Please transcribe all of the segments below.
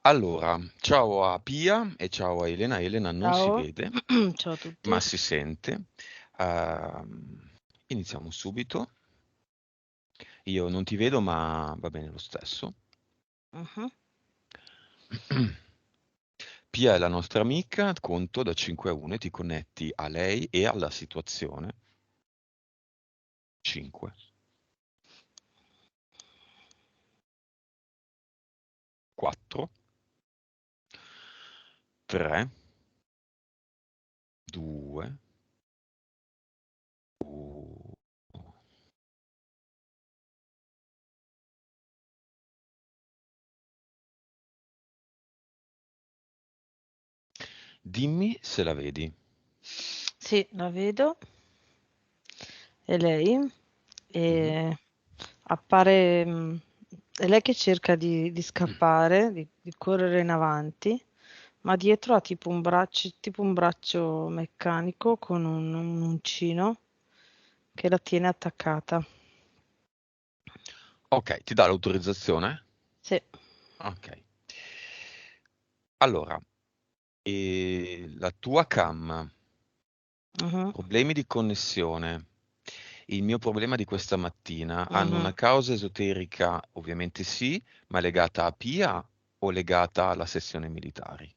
Allora, ciao a Pia e ciao a Elena. Elena non si Ciao, vede, ciao a ma tutti. si sente. Iniziamo subito. Io non ti vedo, ma va bene lo stesso. Mhm. Pia è la nostra amica, conto da 5 a 1 e ti connetti a lei e alla situazione. 5, 4, 3, 2, 1. Dimmi se la vedi. Sì, la vedo, è lei, Mhm. e appare, è lei che cerca di scappare, di correre in avanti, ma dietro ha tipo un braccio meccanico con un uncino che la tiene attaccata. Ok, ti dà l'autorizzazione? Sì. Ok. Allora, la tua cam, Mhm, problemi di connessione. Il mio problema di questa mattina hanno mhm. una causa esoterica, ovviamente sì, ma legata a Pia o legata alla sessione militari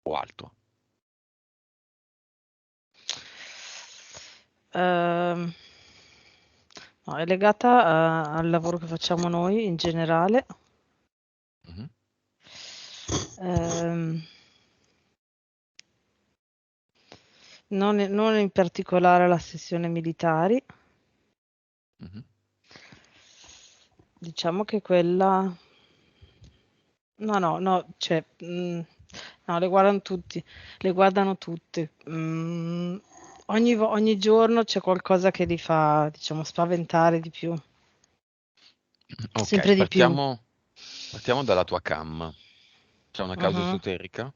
o altro? Ehm, no, è legata al lavoro che facciamo noi in generale. Mhm, Ehm, non in particolare alla sessione militari, mhm. diciamo che quella... No, no, no, cioè, no, le guardano tutte. Ogni giorno c'è qualcosa che li fa, diciamo, spaventare di più, Ok, sempre di più. partiamo dalla tua cam. C'è una causa Mhm. esoterica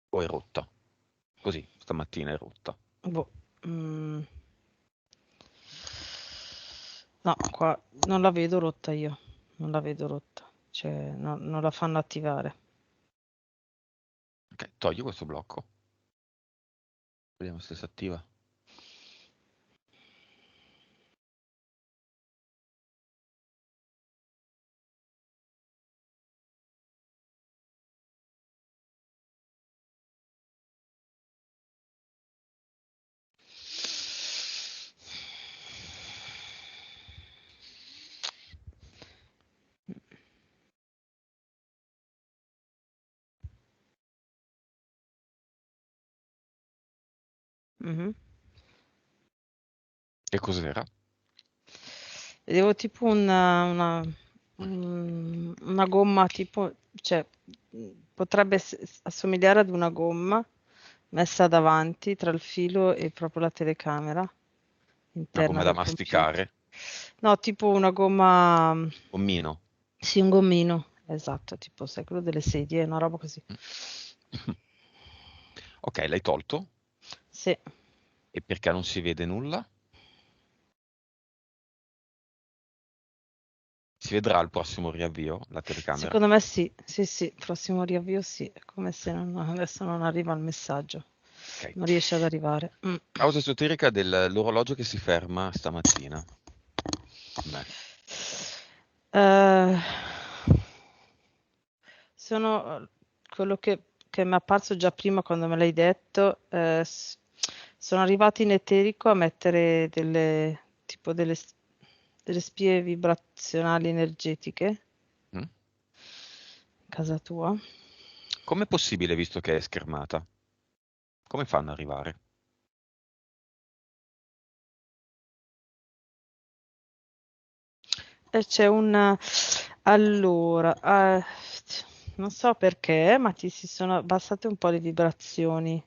o è rotta? Così, stamattina è rotta. Boh, mm, no, qua non la vedo rotta io, non la vedo rotta, cioè non la fanno attivare. Ok, togli questo blocco. Vediamo se si attiva. Mhm. Che cos'era? Vedevo tipo una gomma, tipo, cioè, potrebbe assomigliare ad una gomma messa davanti tra il filo e proprio la telecamera Una interna gomma da del computer. masticare? No, tipo una gomma, Gommino? sì, un gommino, esatto, tipo, sai, quello delle sedie, una roba così. Ok, l'hai tolto? Sì, E perché non si vede nulla? Si vedrà al prossimo riavvio la telecamera? secondo me sì, sì, sì, prossimo riavvio sì, è come se adesso non arriva il messaggio, Ok. non riesce ad arrivare. Causa esoterica dell'orologio che si ferma stamattina. Beh, Eh, sono quello che mi è apparso già prima quando me l'hai detto, sono arrivati in eterico a mettere tipo delle spie vibrazionali energetiche in mm? casa tua. Com'è possibile visto che è schermata? Come fanno ad arrivare? E c'è allora, non so perché, ma ti si sono abbassate un po' le vibrazioni.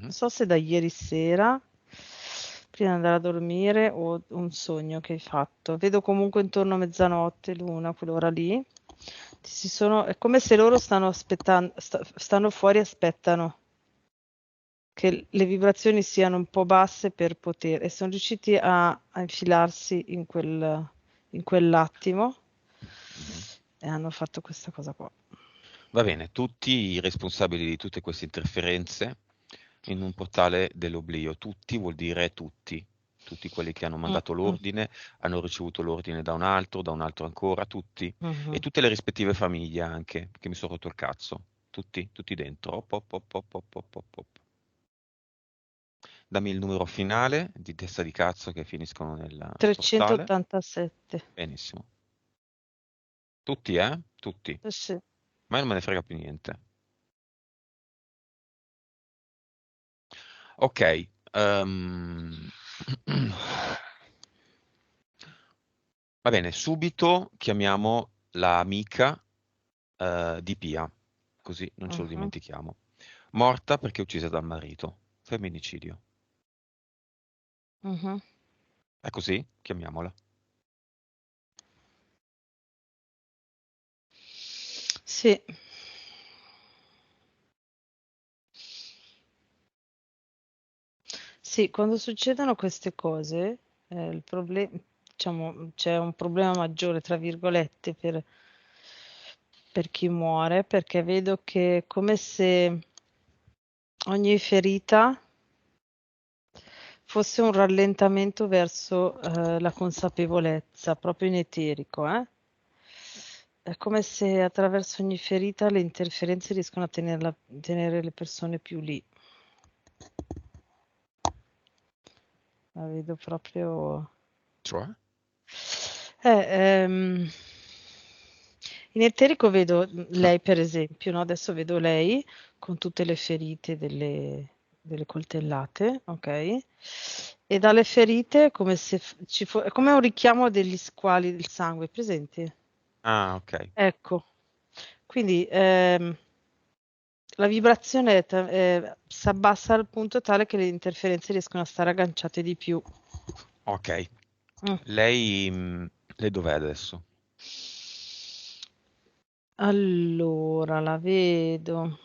Mm? Non so se da ieri sera, prima di andare a dormire, o un sogno che hai fatto. Vedo comunque intorno a mezzanotte, l'una, quell'ora lì. È come se loro stanno aspettando, stanno fuori e aspettano che le vibrazioni siano un po' basse per poter, e sono riusciti a infilarsi in quell'attimo Mhm. e hanno fatto questa cosa qua. Va bene, tutti i responsabili di tutte queste interferenze in un portale dell'oblio. Tutti vuol dire tutti. Tutti quelli che hanno Mm, mandato mm, l'ordine, hanno ricevuto l'ordine da un altro ancora, tutti. E mhm. tutte le rispettive famiglie anche, che mi sono rotto il cazzo. Tutti, tutti dentro. Op, op, op, op, op, op, op, op. Dammi il numero finale di testa di cazzo che finiscono nel portale. 387. Benissimo. Tutti, eh? Tutti. Sì. Ma io non me ne frega più niente. Ok. Va bene, subito chiamiamo l'amica di Pia, così non ce lo Mhm, dimentichiamo. Morta perché uccisa dal marito. Femminicidio. mhm. È così? Chiamiamola. Sì. Sì, quando succedono queste cose, il diciamo, c'è un problema maggiore, tra virgolette, per chi muore, perché vedo che è come se ogni ferita fosse un rallentamento verso la consapevolezza, proprio in eterico, eh? È come se attraverso ogni ferita le interferenze riescono a tenere le persone più lì. La vedo proprio. Cioè? Eh, ehm, In eterico vedo lei, per esempio, no? Adesso vedo lei con tutte le ferite delle coltellate, ok? E dalle ferite è come se è come un richiamo degli squali del sangue, presenti? Ah, ok. Ecco, quindi la vibrazione si abbassa al punto tale che le interferenze riescono a stare agganciate di più. Ok. Mm. Lei, lei dov'è adesso? Allora, la vedo.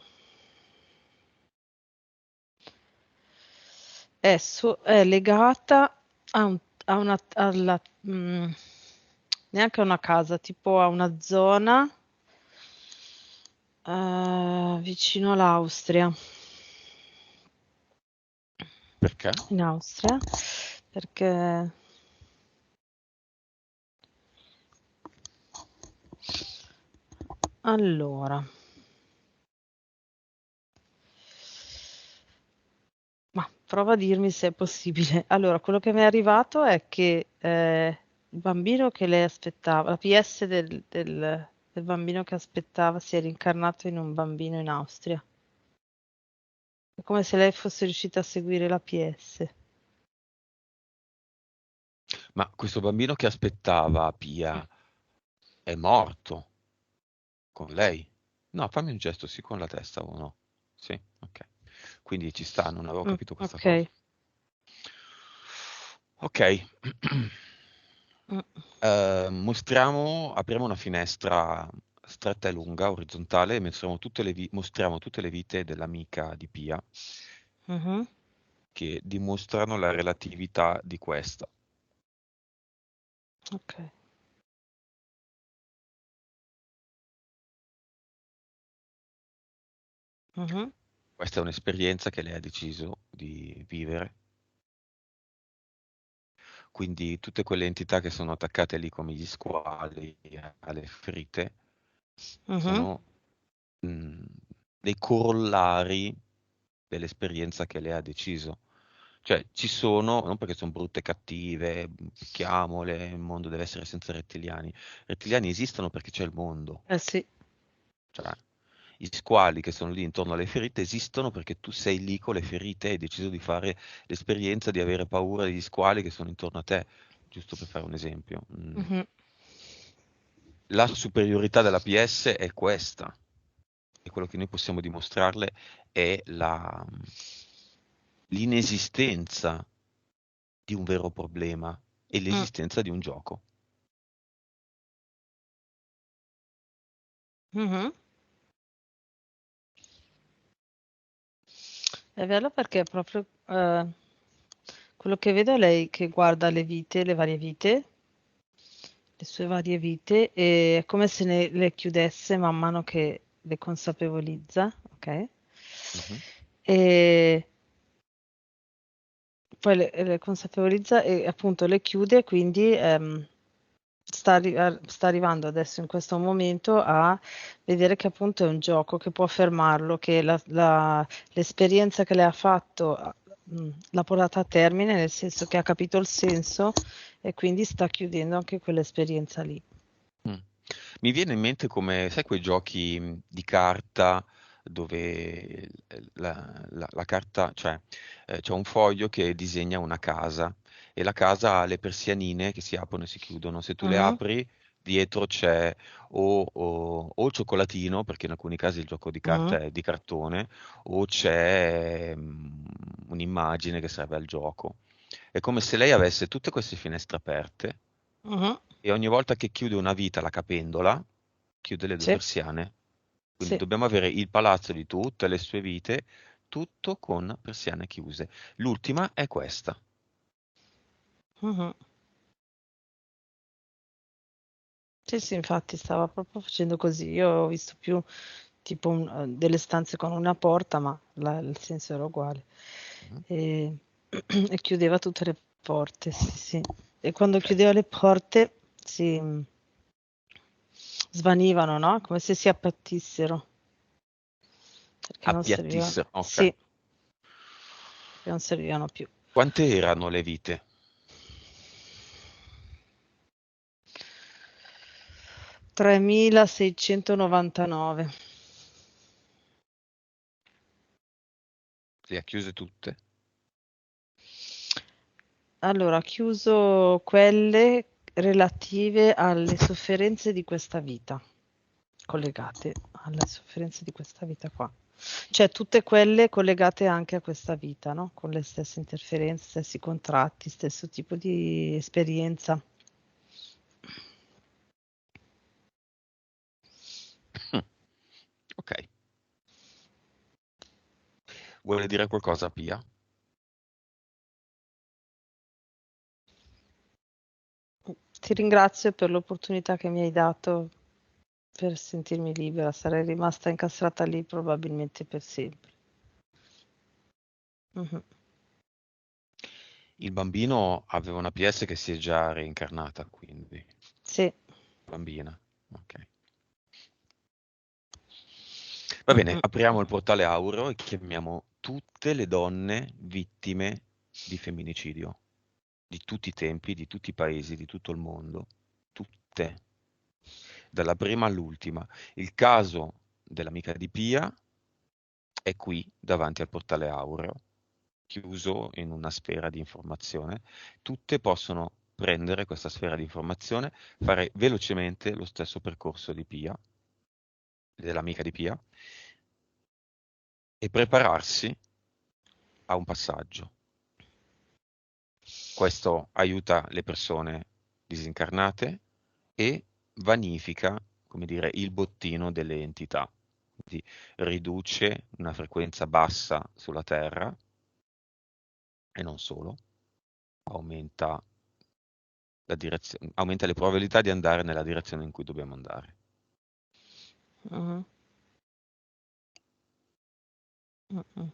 È legata a una, neanche a una casa, tipo a una zona vicino all'Austria. Perché? In Austria, perché allora, ma prova a dirmi se è possibile. Allora, quello che mi è arrivato è che il bambino che lei aspettava, la PS del bambino che aspettava si è rincarnato in un bambino in Austria. È come se lei fosse riuscita a seguire la PS. Ma questo bambino che aspettava Pia è morto con lei? No, fammi un gesto, sì, con la testa o no? Sì, ok. Quindi ci sta, non avevo capito questa cosa. Ok. Ok. Mm, Apriamo una finestra stretta e lunga, orizzontale, e mostriamo tutte le vite dell'amica di Pia mhm, che dimostrano la relatività di questa. ok. Mhm, Questa è un'esperienza che lei ha deciso di vivere, quindi tutte quelle entità che sono attaccate lì come gli squali alle ferite mhm. sono mh, dei corollari dell'esperienza che lei ha deciso. Cioè, ci sono, non perché sono brutte e cattive, picchiamole, il mondo deve essere senza rettiliani. I rettiliani esistono perché c'è il mondo. Eh sì. Cioè, gli squali che sono lì intorno alle ferite esistono perché tu sei lì con le ferite e hai deciso di fare l'esperienza di avere paura degli squali che sono intorno a te, giusto per fare un esempio. Mhm, La superiorità della PS è questa, e quello che noi possiamo dimostrarle è l'inesistenza di un vero problema e mm. l'esistenza di un gioco. Mhm. È vero perché è proprio quello che vedo è lei che guarda le vite, le varie vite, le sue varie vite, e è come se le chiudesse man mano che le consapevolizza, ok? Mhm. E poi le consapevolizza e appunto le chiude, quindi sta arrivando adesso in questo momento a vedere che appunto è un gioco che può fermarlo, che l'esperienza che le ha fatto l'ha portata a termine, nel senso che ha capito il senso e quindi sta chiudendo anche quell'esperienza lì. Mm. Mi viene in mente come, sai, quei giochi di carta dove la carta, cioè c'è un foglio che disegna una casa e la casa ha le persianine che si aprono e si chiudono. Se tu le Mhm, apri, dietro c'è o il cioccolatino, perché in alcuni casi il gioco di mhm, carta è di cartone, o c'è un'immagine che serve al gioco. È come se lei avesse tutte queste finestre aperte mhm. e ogni volta che chiude una vita la capendola, chiude le due Sì, persiane. Quindi sì. dobbiamo avere il palazzo di tutte le sue vite, tutto con persiane chiuse. L'ultima è questa. Mhm. Sì, sì, infatti stava proprio facendo così. Io ho visto più tipo delle stanze con una porta, ma il senso era uguale. Mhm. E, e chiudeva tutte le porte, sì, sì. E quando chiudeva le porte si svanivano, no? Come se si appattissero, perché non servivano. Appiattissero. Ok. Sì, perché non servivano più. Quante erano le vite? 3699. Le ha chiuse tutte? Allora, ho chiuso quelle relative alle sofferenze di questa vita, collegate alle sofferenze di questa vita qua. Cioè tutte quelle collegate anche a questa vita, no? Con le stesse interferenze, stessi contratti, stesso tipo di esperienza. Mm. Ok. Vuole dire qualcosa, Pia? Ti ringrazio per l'opportunità che mi hai dato per sentirmi libera, sarei rimasta incastrata lì probabilmente per sempre. Mhm. Il bambino aveva una PS che si è già reincarnata, quindi. Sì. Bambina. Ok. Va bene, Mm-mm. apriamo il portale aureo e chiamiamo tutte le donne vittime di femminicidio, di tutti i tempi, di tutti i paesi, di tutto il mondo. Tutte, dalla prima all'ultima. Il caso dell'amica di Pia è qui, davanti al portale aureo, chiuso in una sfera di informazione. Tutte possono prendere questa sfera di informazione, fare velocemente lo stesso percorso di Pia, dell'amica di Pia, e prepararsi a un passaggio. Questo aiuta le persone disincarnate e vanifica, come dire, il bottino delle entità. Quindi riduce una frequenza bassa sulla Terra e non solo, aumenta aumenta le probabilità di andare nella direzione in cui dobbiamo andare. Mhm. Mm-mm.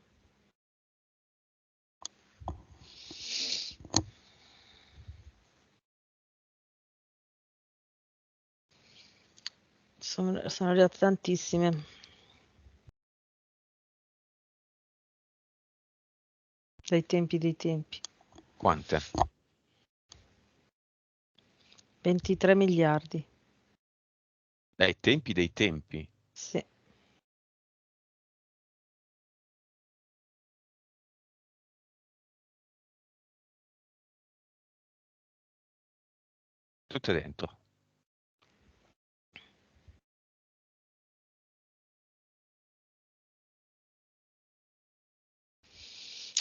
Sono arrivate tantissime, dai tempi dei tempi. Quante? 23 miliardi. Dai tempi dei tempi. Sì. Tutte dentro.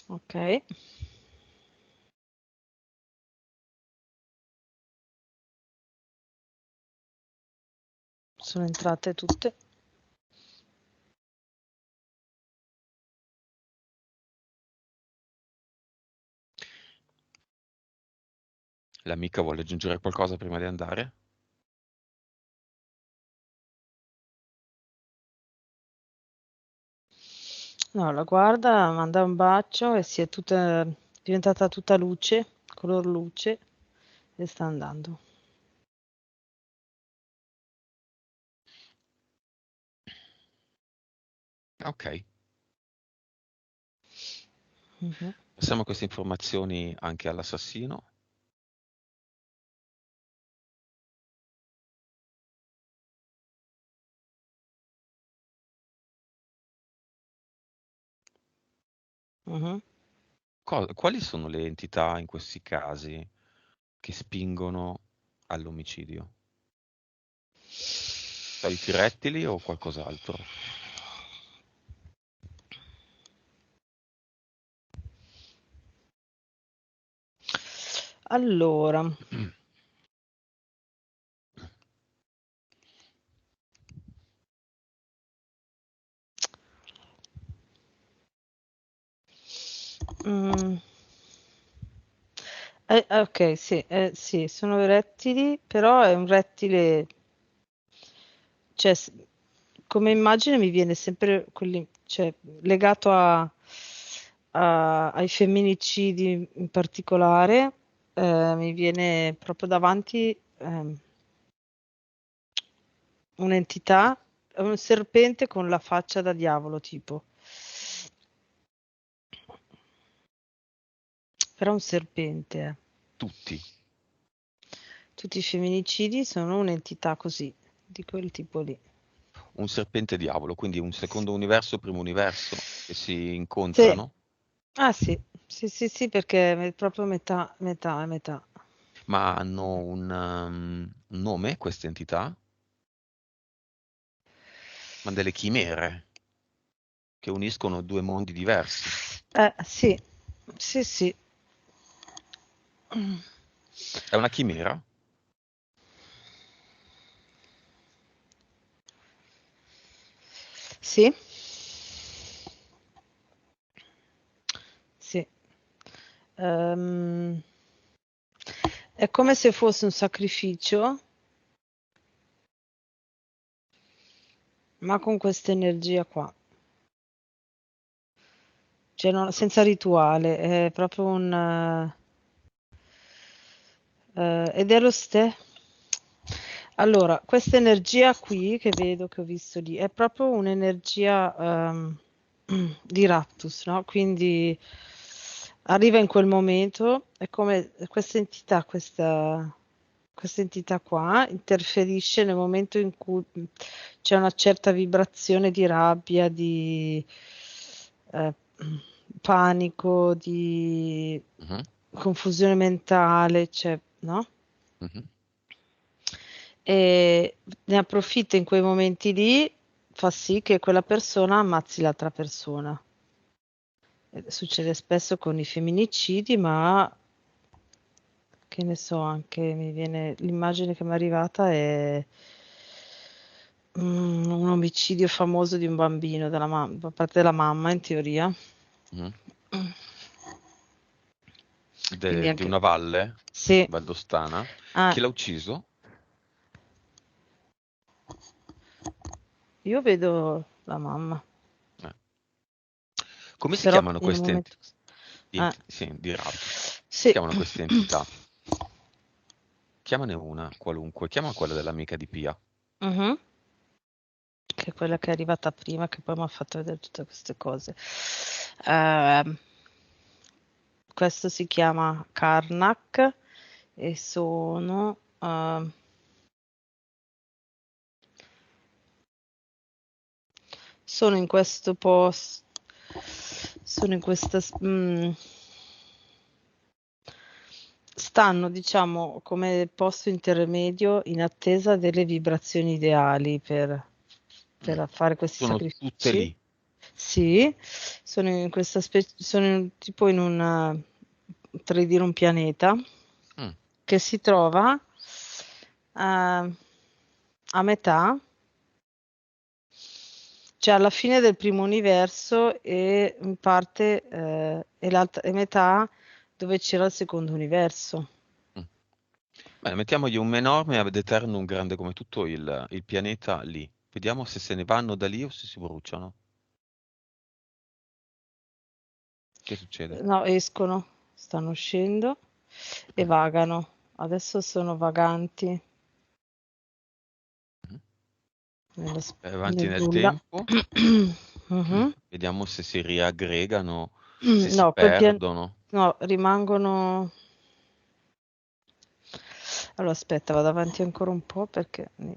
Ok. Sono entrate tutte. L'amica vuole aggiungere qualcosa prima di andare? No, la guarda, manda un bacio e si è diventata tutta luce, color luce, e sta andando. Ok, Mhm, passiamo queste informazioni anche all'assassino. mhm. Quali sono le entità in questi casi che spingono all'omicidio? Soliti rettili o qualcos'altro? Allora, mm, ok, sì, sì, sono rettili, però è un rettile, cioè, come immagine mi viene sempre cioè, legato ai femminicidi in particolare, mi viene proprio davanti un'entità, un serpente con la faccia da diavolo, tipo. Però un serpente. Tutti. Tutti i femminicidi sono un'entità così, di quel tipo lì. Un serpente diavolo, quindi un secondo universo, primo universo, che si Sì, incontrano, ah sì, sì, sì, sì, perché è proprio metà, metà e metà. ma hanno un nome, queste entità? Ma delle chimere che uniscono due mondi diversi. Sì, sì, sì. È una chimera? Sì, sì. Ehm, è come se fosse un sacrificio, ma con questa energia qua. Cioè, senza rituale, è proprio ed è lo stesso. Allora, questa energia qui che vedo, che ho visto lì, è proprio un'energia di Raptus, no? Quindi arriva in quel momento, è come questa entità qua interferisce nel momento in cui c'è una certa vibrazione di rabbia, di eh, panico, di Mhm, confusione mentale, cioè, no? mhm. E ne approfitta in quei momenti lì, fa sì che quella persona ammazzi l'altra persona. Succede spesso con i femminicidi, ma che ne so, anche mi viene l'immagine che mi è arrivata è un omicidio famoso di un bambino da parte della mamma, in teoria. Mhm. Quindi Di anche una valle sì. valdostana. Ah, Chi l'ha ucciso? io vedo la mamma, Eh. Come si però chiamano in un queste momento. Ah, sì, di Raptus? Come si sì. chiamano queste entità? Chiamane una, qualunque. Chiama quella dell'amica di Pia. Mhm. Che è quella che è arrivata prima, che poi mi ha fatto vedere tutte queste cose. Ehm, questo si chiama Karnak e sono in questo posto, sono in questa, stanno, diciamo, come posto intermedio in attesa delle vibrazioni ideali Mm. per fare questi Sono tutte sacrifici. lì. Sì, sono in questa specie, tipo in potrei dire un pianeta Mm. che si trova a metà, cioè alla fine del primo universo e in parte e l'altra e metà dove c'era il secondo universo. Mm. Bene, mettiamogli un enorme ad eternum grande come tutto il pianeta lì. Vediamo se se ne vanno da lì o se si bruciano. Che succede? No, escono, stanno uscendo e Mm. vagano. Adesso sono vaganti Mhm. Vai avanti nel nel nulla. tempo. Mhm. Vediamo se si riaggregano, se si No, perdono. no, rimangono. Allora, aspetta, vado avanti ancora un po' perché. Mm.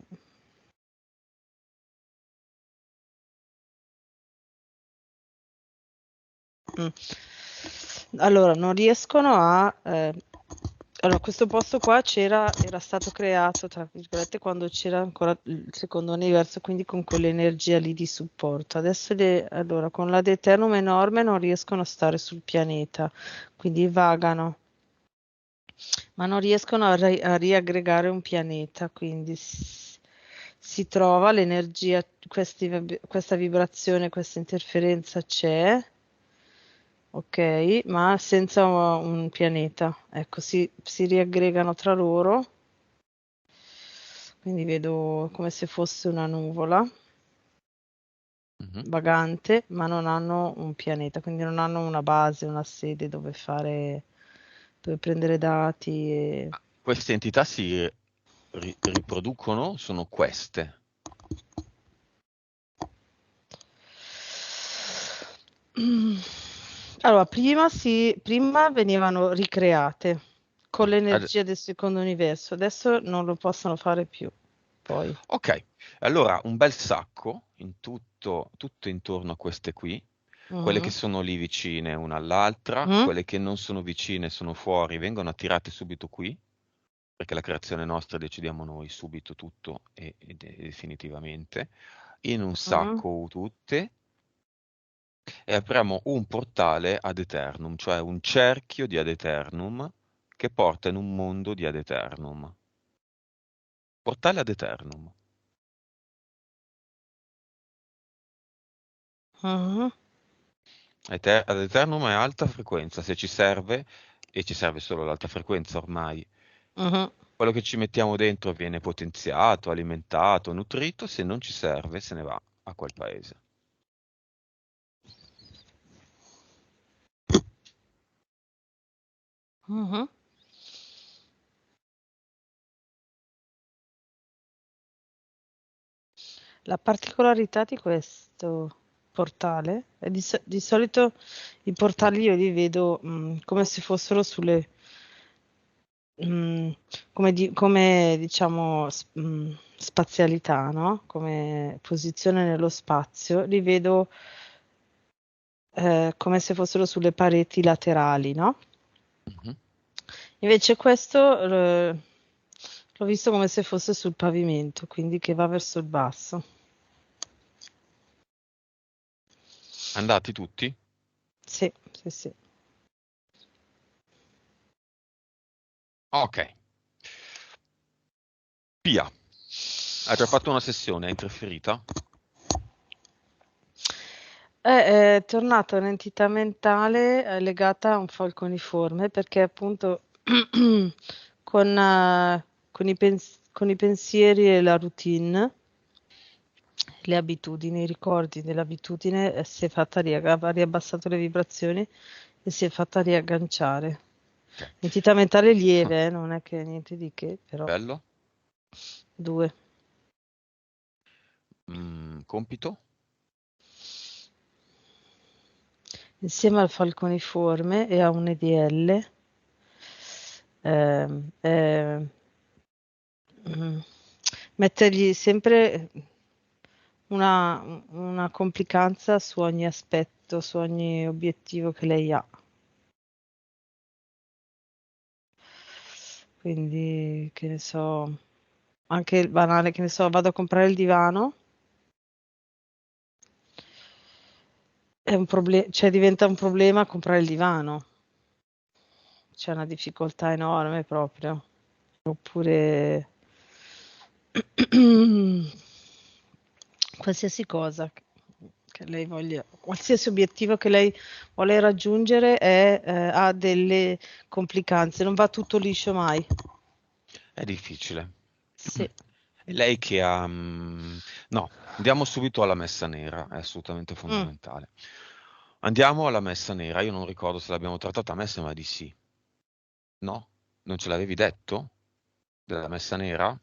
Allora, non riescono a. Allora, questo posto qua era stato creato, tra virgolette, quando c'era ancora il secondo universo, quindi con quell'energia lì di supporto. Adesso, allora, con l'Ad Eternum enorme non riescono a stare sul pianeta, quindi vagano, ma non riescono a riaggregare un pianeta, quindi si trova l'energia, questa vibrazione, questa interferenza c'è. Ok, ma senza un pianeta. Ecco, si riaggregano tra loro, quindi vedo come se fosse una nuvola Mhm. vagante, ma non hanno un pianeta, quindi non hanno una base, una sede dove prendere dati. Queste entità si riproducono, sono queste. Mm. Allora, prima venivano ricreate con Ad- l'energia del secondo universo, adesso non lo possono fare più. Poi. Ok, allora un bel sacco in tutto intorno a queste qui, quelle che Mhm. sono lì vicine una all'altra, Mm? quelle che non sono vicine sono fuori, vengono attirate subito qui, perché la creazione nostra decidiamo noi subito tutto e definitivamente, in un Mm? sacco tutte, e apriamo un portale ad Eternum, cioè un cerchio di Ad Eternum che porta in un mondo di Ad Eternum. Portale ad Eternum. Mhm. Ad Eternum è alta frequenza, se ci serve, e ci serve solo l'alta frequenza ormai, Mhm. quello che ci mettiamo dentro viene potenziato, alimentato, nutrito, se non ci serve se ne va a quel paese. Mhm. La particolarità di questo portale è di solito i Mm. portali io li vedo come se fossero come diciamo spazialità, no? Come posizione nello spazio, li vedo come se fossero sulle pareti laterali, no? Mhm. Invece questo l'ho visto come se fosse sul pavimento, quindi che va verso il basso. Andati tutti? Sì, sì, sì. Ok. Pia, hai già fatto una sessione, hai interferita? È tornata un'entità mentale legata a un falconiforme perché appunto con, con i pensieri e la routine, le abitudini, i ricordi dell'abitudine, si è fatta ha riabbassato le vibrazioni e si è fatta riagganciare. Ok. Entità mentale lieve, non è che niente di che, però Bello. due. Compito? Insieme al falconiforme e a un EDL, ehm, ehm, mm, mettergli sempre una complicanza su ogni aspetto, su ogni obiettivo che lei ha. Quindi, che ne so, anche il banale, che ne so, vado a comprare il divano, è un cioè diventa un problema comprare il divano. C'è una difficoltà enorme proprio. Oppure qualsiasi cosa che lei voglia, qualsiasi obiettivo che lei vuole raggiungere ha delle complicanze, non va tutto liscio mai. È difficile. Sì. Lei che ha... no, andiamo subito alla messa nera, è assolutamente Mm. fondamentale. Andiamo alla messa nera. Io non ricordo se l'abbiamo trattata, a me sembra di sì. No? Non ce l'avevi detto? Della messa nera?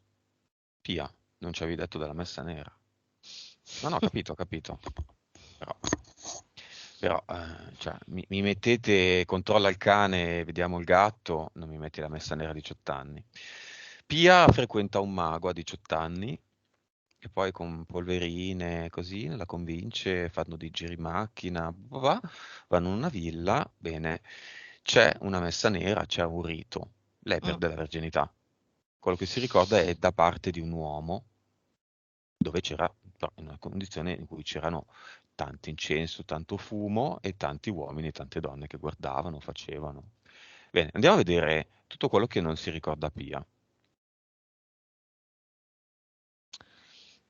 Pia, non ci avevi detto della messa nera. No, no, ho capito. Però, cioè, mi mettete controlla il cane, vediamo il gatto, non mi metti la messa nera a 18 anni. Pia frequenta un mago a 18 anni e poi con polverine così la convince, fanno dei giri in macchina, vanno in una villa, bene, c'è una messa nera, c'è un rito, lei Mm. perde la verginità. Quello che si ricorda è da parte di un uomo dove c'era però in una condizione in cui c'erano tanto incenso, tanto fumo e tanti uomini e tante donne che guardavano, facevano. Bene, andiamo a vedere tutto quello che non si ricorda Pia.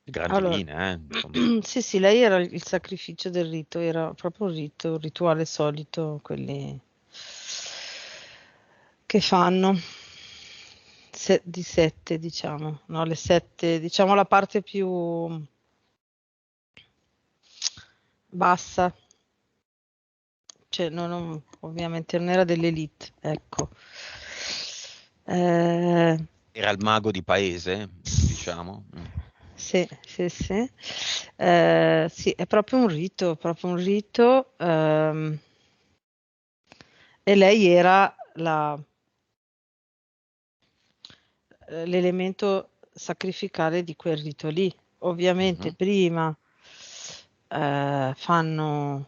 Grandi Allora, linee, insomma. sì, sì, lei era il sacrificio del rito, era proprio un rito, un rituale solito, quelli che fanno di sette, diciamo, no, le sette, diciamo la parte più bassa, cioè ovviamente non era dell'elite, ecco. Eh, Era il mago di paese, diciamo. Mm. sì, sì, sì. Sì, è proprio un rito, e lei era l'elemento sacrificale di quel rito lì. Ovviamente Mhm. prima fanno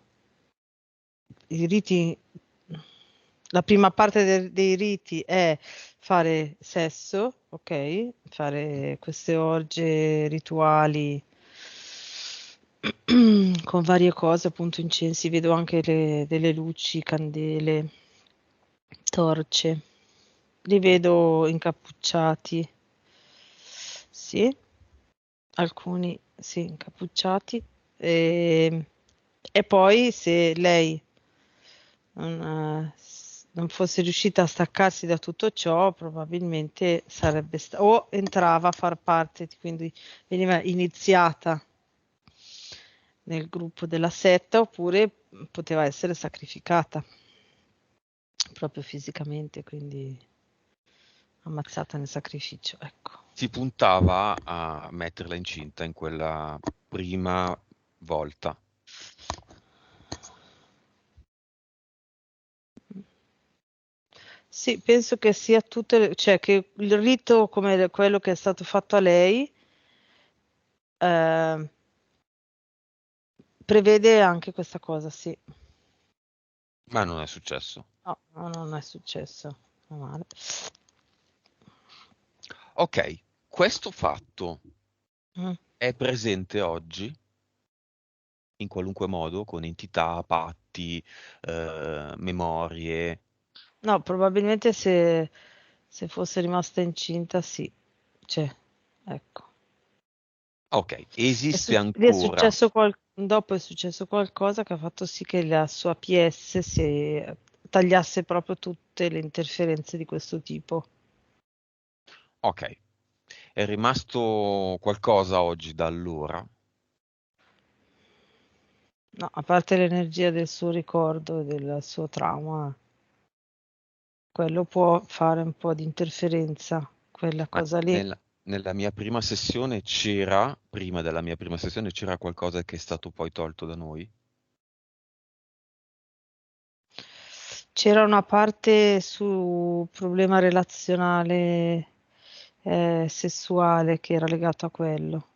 i riti, la prima parte dei riti è fare sesso, ok? Fare queste orge rituali con varie cose, appunto incensi, vedo anche delle luci, candele, torce, li vedo incappucciati, sì, alcuni sì, incappucciati, e poi se lei non fosse riuscita a staccarsi da tutto ciò, probabilmente sarebbe o entrava a far parte, quindi veniva iniziata nel gruppo della setta, oppure poteva essere sacrificata proprio fisicamente, quindi ammazzata nel sacrificio, ecco. Si puntava a metterla incinta in quella prima volta. Sì, penso che sia cioè che il rito come quello che è stato fatto a lei eh, prevede anche questa cosa, sì. Ma non è successo. No, no, non è successo. Meno male. Ok, questo fatto Mm. è presente oggi in qualunque modo, con entità, patti, memorie. No, probabilmente se fosse rimasta incinta, sì. Cioè, ecco. Ok, esiste Gli è ancora. successo dopo è successo qualcosa che ha fatto sì che la sua PS tagliasse proprio tutte le interferenze di questo tipo. Ok, è rimasto qualcosa oggi da allora? No, a parte l'energia del suo ricordo e del suo trauma, quello può fare un po' di interferenza, quella Ma cosa lì. nella mia prima sessione c'era, prima della mia prima sessione, c'era qualcosa che è stato poi tolto da noi? C'era una parte su problema relazionale, sessuale che era legato a quello,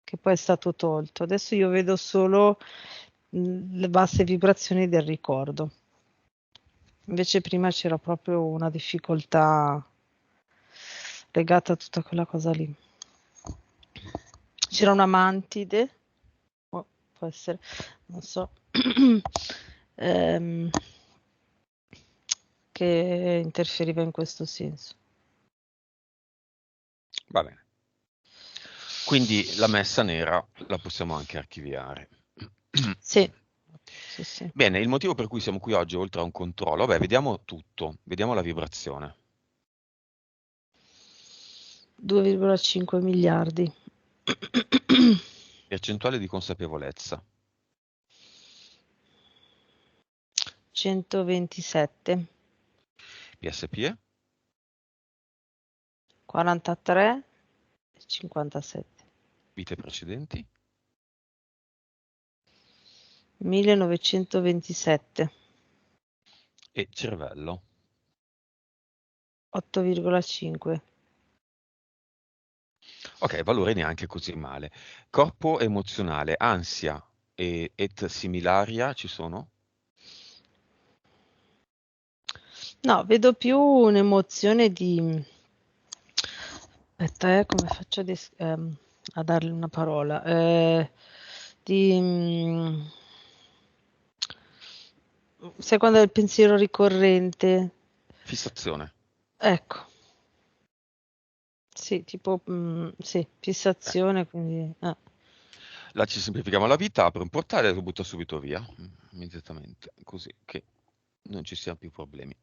che poi è stato tolto. Adesso io vedo solo le basse vibrazioni del ricordo. Invece prima c'era proprio una difficoltà legata a tutta quella cosa lì. C'era una mantide, può essere, non so, ehm, che interferiva in questo senso. Va bene. Quindi la messa nera la possiamo anche archiviare. Sì, sì, sì. Bene, il motivo per cui siamo qui oggi, oltre a un controllo, vabbè, vediamo tutto, vediamo la vibrazione. 2,5 miliardi. Percentuale di consapevolezza. 127, PSP? 43 e 57, Vite precedenti? 1927, E cervello? 8,5. Ok, valore neanche così male. Corpo emozionale, ansia et similaria ci sono? No, vedo più un'emozione di... Aspetta, come faccio a darle una parola? Di... sai quando è il pensiero ricorrente? Fissazione. Ecco, sì, tipo, sì, Eh, fissazione, quindi... Là ci semplifichiamo la vita, apre un portale e lo butta subito via, immediatamente, così che non ci siano più problemi.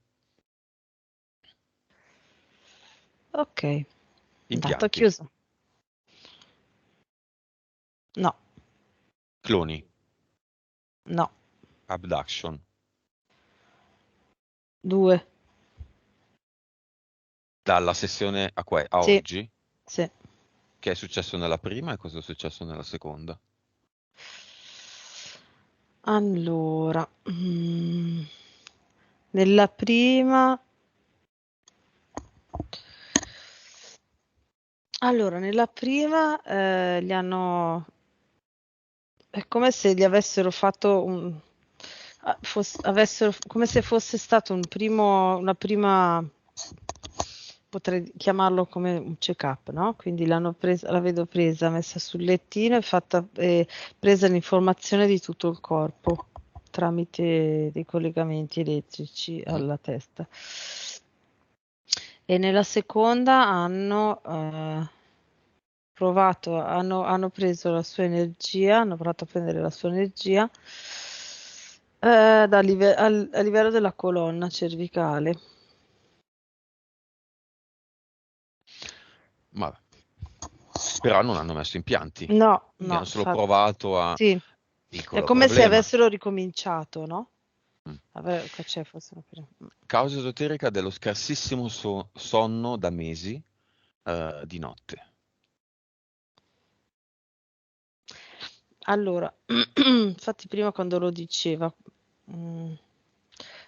Ok, dato Impianti, chiuso. No, cloni, no, abduction. 2. Dalla sessione a Sì, oggi, sì. che è successo nella prima e cosa è successo nella seconda? Allora, nella prima... Allora, nella prima gli hanno... È come se gli avessero fatto come se fosse stato una prima, potrei chiamarlo come un check-up, no? Quindi la vedo presa, messa sul lettino e presa l'informazione di tutto il corpo tramite dei collegamenti elettrici Mhm. alla testa. E nella seconda hanno preso la sua energia, hanno provato a prendere la sua energia a livello della colonna cervicale. Vabbè. Però non hanno messo impianti, No, quindi no, hanno solo infatti, provato a... sì, è Piccolo come se problema. avessero ricominciato, no? Mm. Cioè, fossero Causa esoterica dello scarsissimo sonno da mesi di notte. Allora, infatti prima quando lo diceva, mm,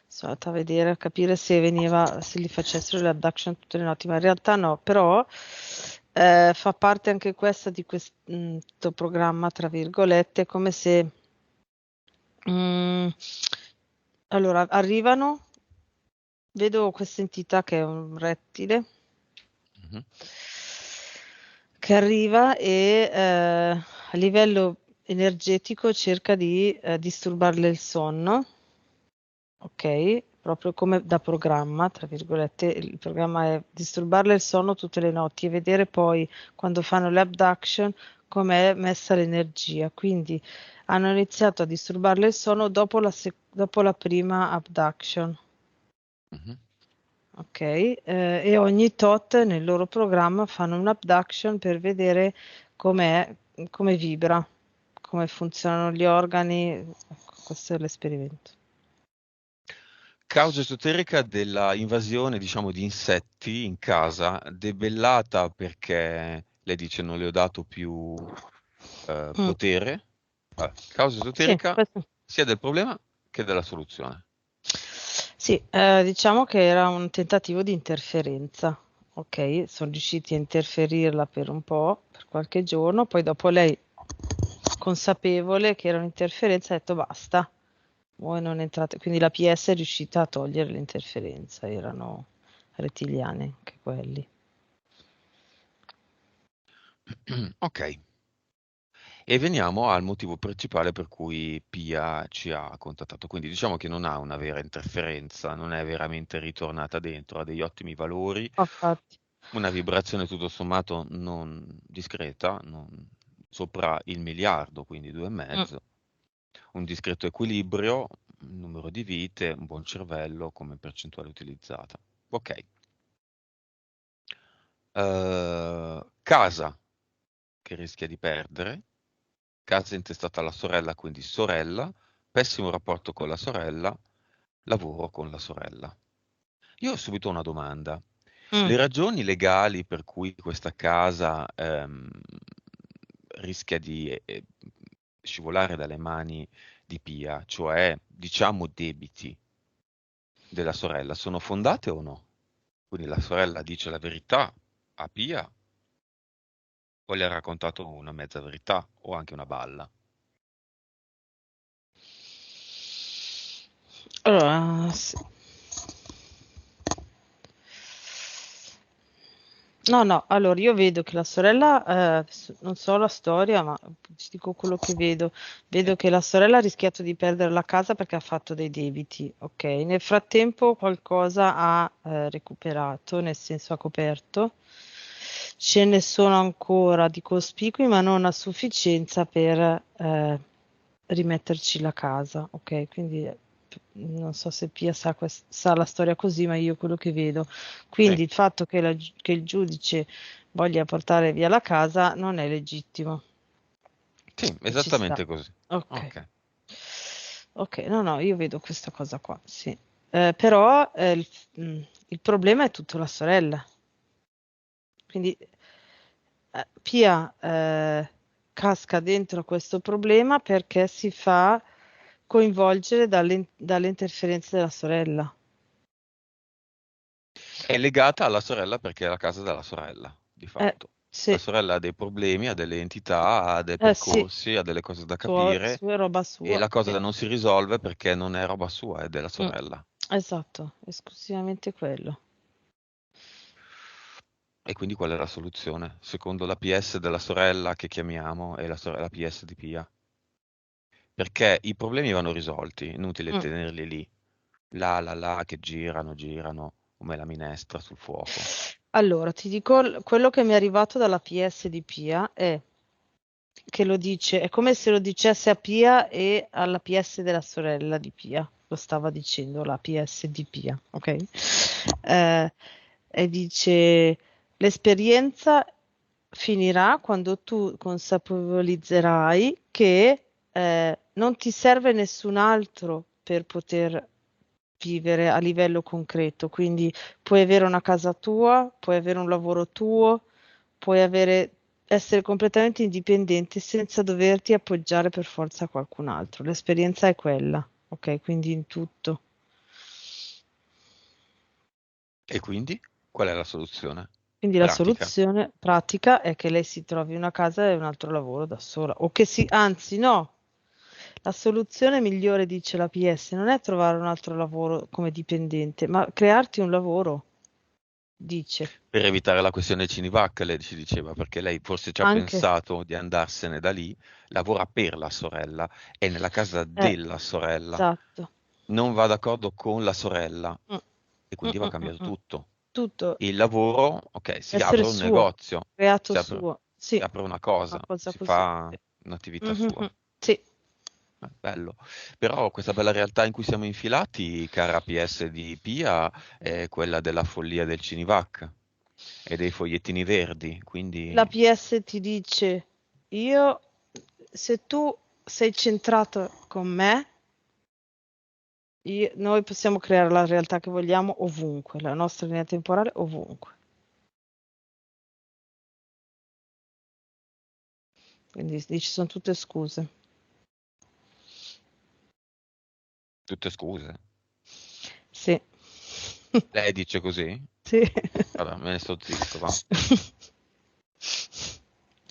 sono andata a vedere, a capire se li facessero le abduction tutte le notti, ma in realtà no, però fa parte anche questa di questo programma, tra virgolette, come se mm, allora arrivano, vedo questa entità che è un rettile Mhm. che arriva e a livello energetico cerca di disturbarle il sonno, ok? Proprio come da programma, tra virgolette, il programma è disturbarle il sonno tutte le notti e vedere poi quando fanno le abduction com'è messa l'energia. Quindi hanno iniziato a disturbarle il sonno dopo la prima abduction. Mhm. Ok, e ogni tot nel loro programma fanno un abduction per vedere com'è, come vibra, come funzionano gli organi. Ecco, questo è l'esperimento. Causa esoterica della invasione, diciamo, di insetti in casa, debellata perché lei dice non le ho dato più Mm, potere. Causa sì, esoterica questo. sia del problema che della soluzione. Sì, diciamo che era un tentativo di interferenza. Ok, sono riusciti a interferirla per un po', per qualche giorno, poi dopo lei, consapevole che era un'interferenza, ha detto basta, voi non entrate. Quindi la PS è riuscita a togliere l'interferenza, erano rettiliani anche quelli. Ok. E veniamo al motivo principale per cui Pia ci ha contattato. Quindi diciamo che non ha una vera interferenza, non è veramente ritornata dentro, ha degli ottimi valori, Infatti. una vibrazione tutto sommato non discreta, sopra il miliardo, quindi due e Mm. mezzo, un discreto equilibrio, un numero di vite, un buon cervello come percentuale utilizzata. Ok. Casa che rischia di perdere, casa intestata alla sorella, quindi sorella, pessimo rapporto con la sorella, lavoro con la sorella. Io ho subito una domanda. Mm. Le ragioni legali per cui questa casa rischia di scivolare dalle mani di Pia, cioè diciamo debiti della sorella, sono fondate o no? Quindi la sorella dice la verità a Pia o le ha raccontato una mezza verità o anche una balla? Allora, sì. No, no, allora io vedo che la sorella, non so la storia, ma ti dico quello che vedo. Sì, Vedo che la sorella ha rischiato di perdere la casa perché ha fatto dei debiti, ok? Nel frattempo qualcosa ha recuperato, nel senso ha coperto. Ce ne sono ancora di cospicui, ma non a sufficienza per rimetterci la casa, ok? Quindi non so se Pia sa la storia così, ma io quello che vedo. sì, Quindi il fatto che, che il giudice voglia portare via la casa non è legittimo sì, e ci sta. esattamente così. Ok. Ok. Ok, no, no, io vedo questa cosa qua, sì. Però il problema è tutta la sorella. Quindi Pia casca dentro questo problema perché si fa coinvolgere dalle interferenze della sorella. È legata alla sorella perché è la casa della sorella, di Eh, fatto. La sì, sorella ha dei problemi, ha delle entità, ha dei sì, percorsi, ha delle cose da capire sua roba e sua. la Sì. cosa non si risolve perché non è roba sua, è della Mm, sorella. esatto, esclusivamente quello. E quindi qual è la soluzione? Secondo la PS della sorella che chiamiamo e la PS di Pia. Perché i problemi vanno risolti, inutile Mm. tenerli lì, là, che girano come la minestra sul fuoco. Allora, ti dico quello che mi è arrivato dalla PS di Pia è che lo dice, è come se lo dicesse a Pia e alla PS della sorella di Pia, lo stava dicendo la PS di Pia, ok? E dice, l'esperienza finirà quando tu consapevolizzerai che non ti serve nessun altro per poter vivere a livello concreto, quindi puoi avere una casa tua, puoi avere un lavoro tuo, puoi essere completamente indipendente senza doverti appoggiare per forza a qualcun altro. L'esperienza è quella, ok? Quindi in tutto. E quindi qual è la soluzione? Quindi la Pratica. soluzione pratica è che lei si trovi una casa e un altro lavoro da sola, o che si, anzi no, la soluzione migliore, dice la PS, non è trovare un altro lavoro come dipendente, ma crearti un lavoro, dice. Per evitare la questione Cinivac, lei ci diceva, perché lei forse ci ha Anche, pensato di andarsene da lì, lavora per la sorella, è nella casa della sorella, esatto. non va d'accordo con la sorella Mm, e mm, quindi va mm, mm, cambiato mm. tutto. Tutto Il lavoro, ok, si essere apre un suo, negozio, creato si suo, sì, apre una cosa, una cosa si così. fa Sì. un'attività Mhm, sua. sì. Bello. Però questa bella realtà in cui siamo infilati, cara PS di Pia, è quella della follia del Cinivac e dei fogliettini verdi, La quindi PS ti dice, io, se tu sei centrato con me, noi possiamo creare la realtà che vogliamo ovunque, la nostra linea temporale ovunque. Quindi dici, sono tutte scuse. tutte scuse. Sì. Lei dice così? Sì. Vabbè, me ne sto zitto, va.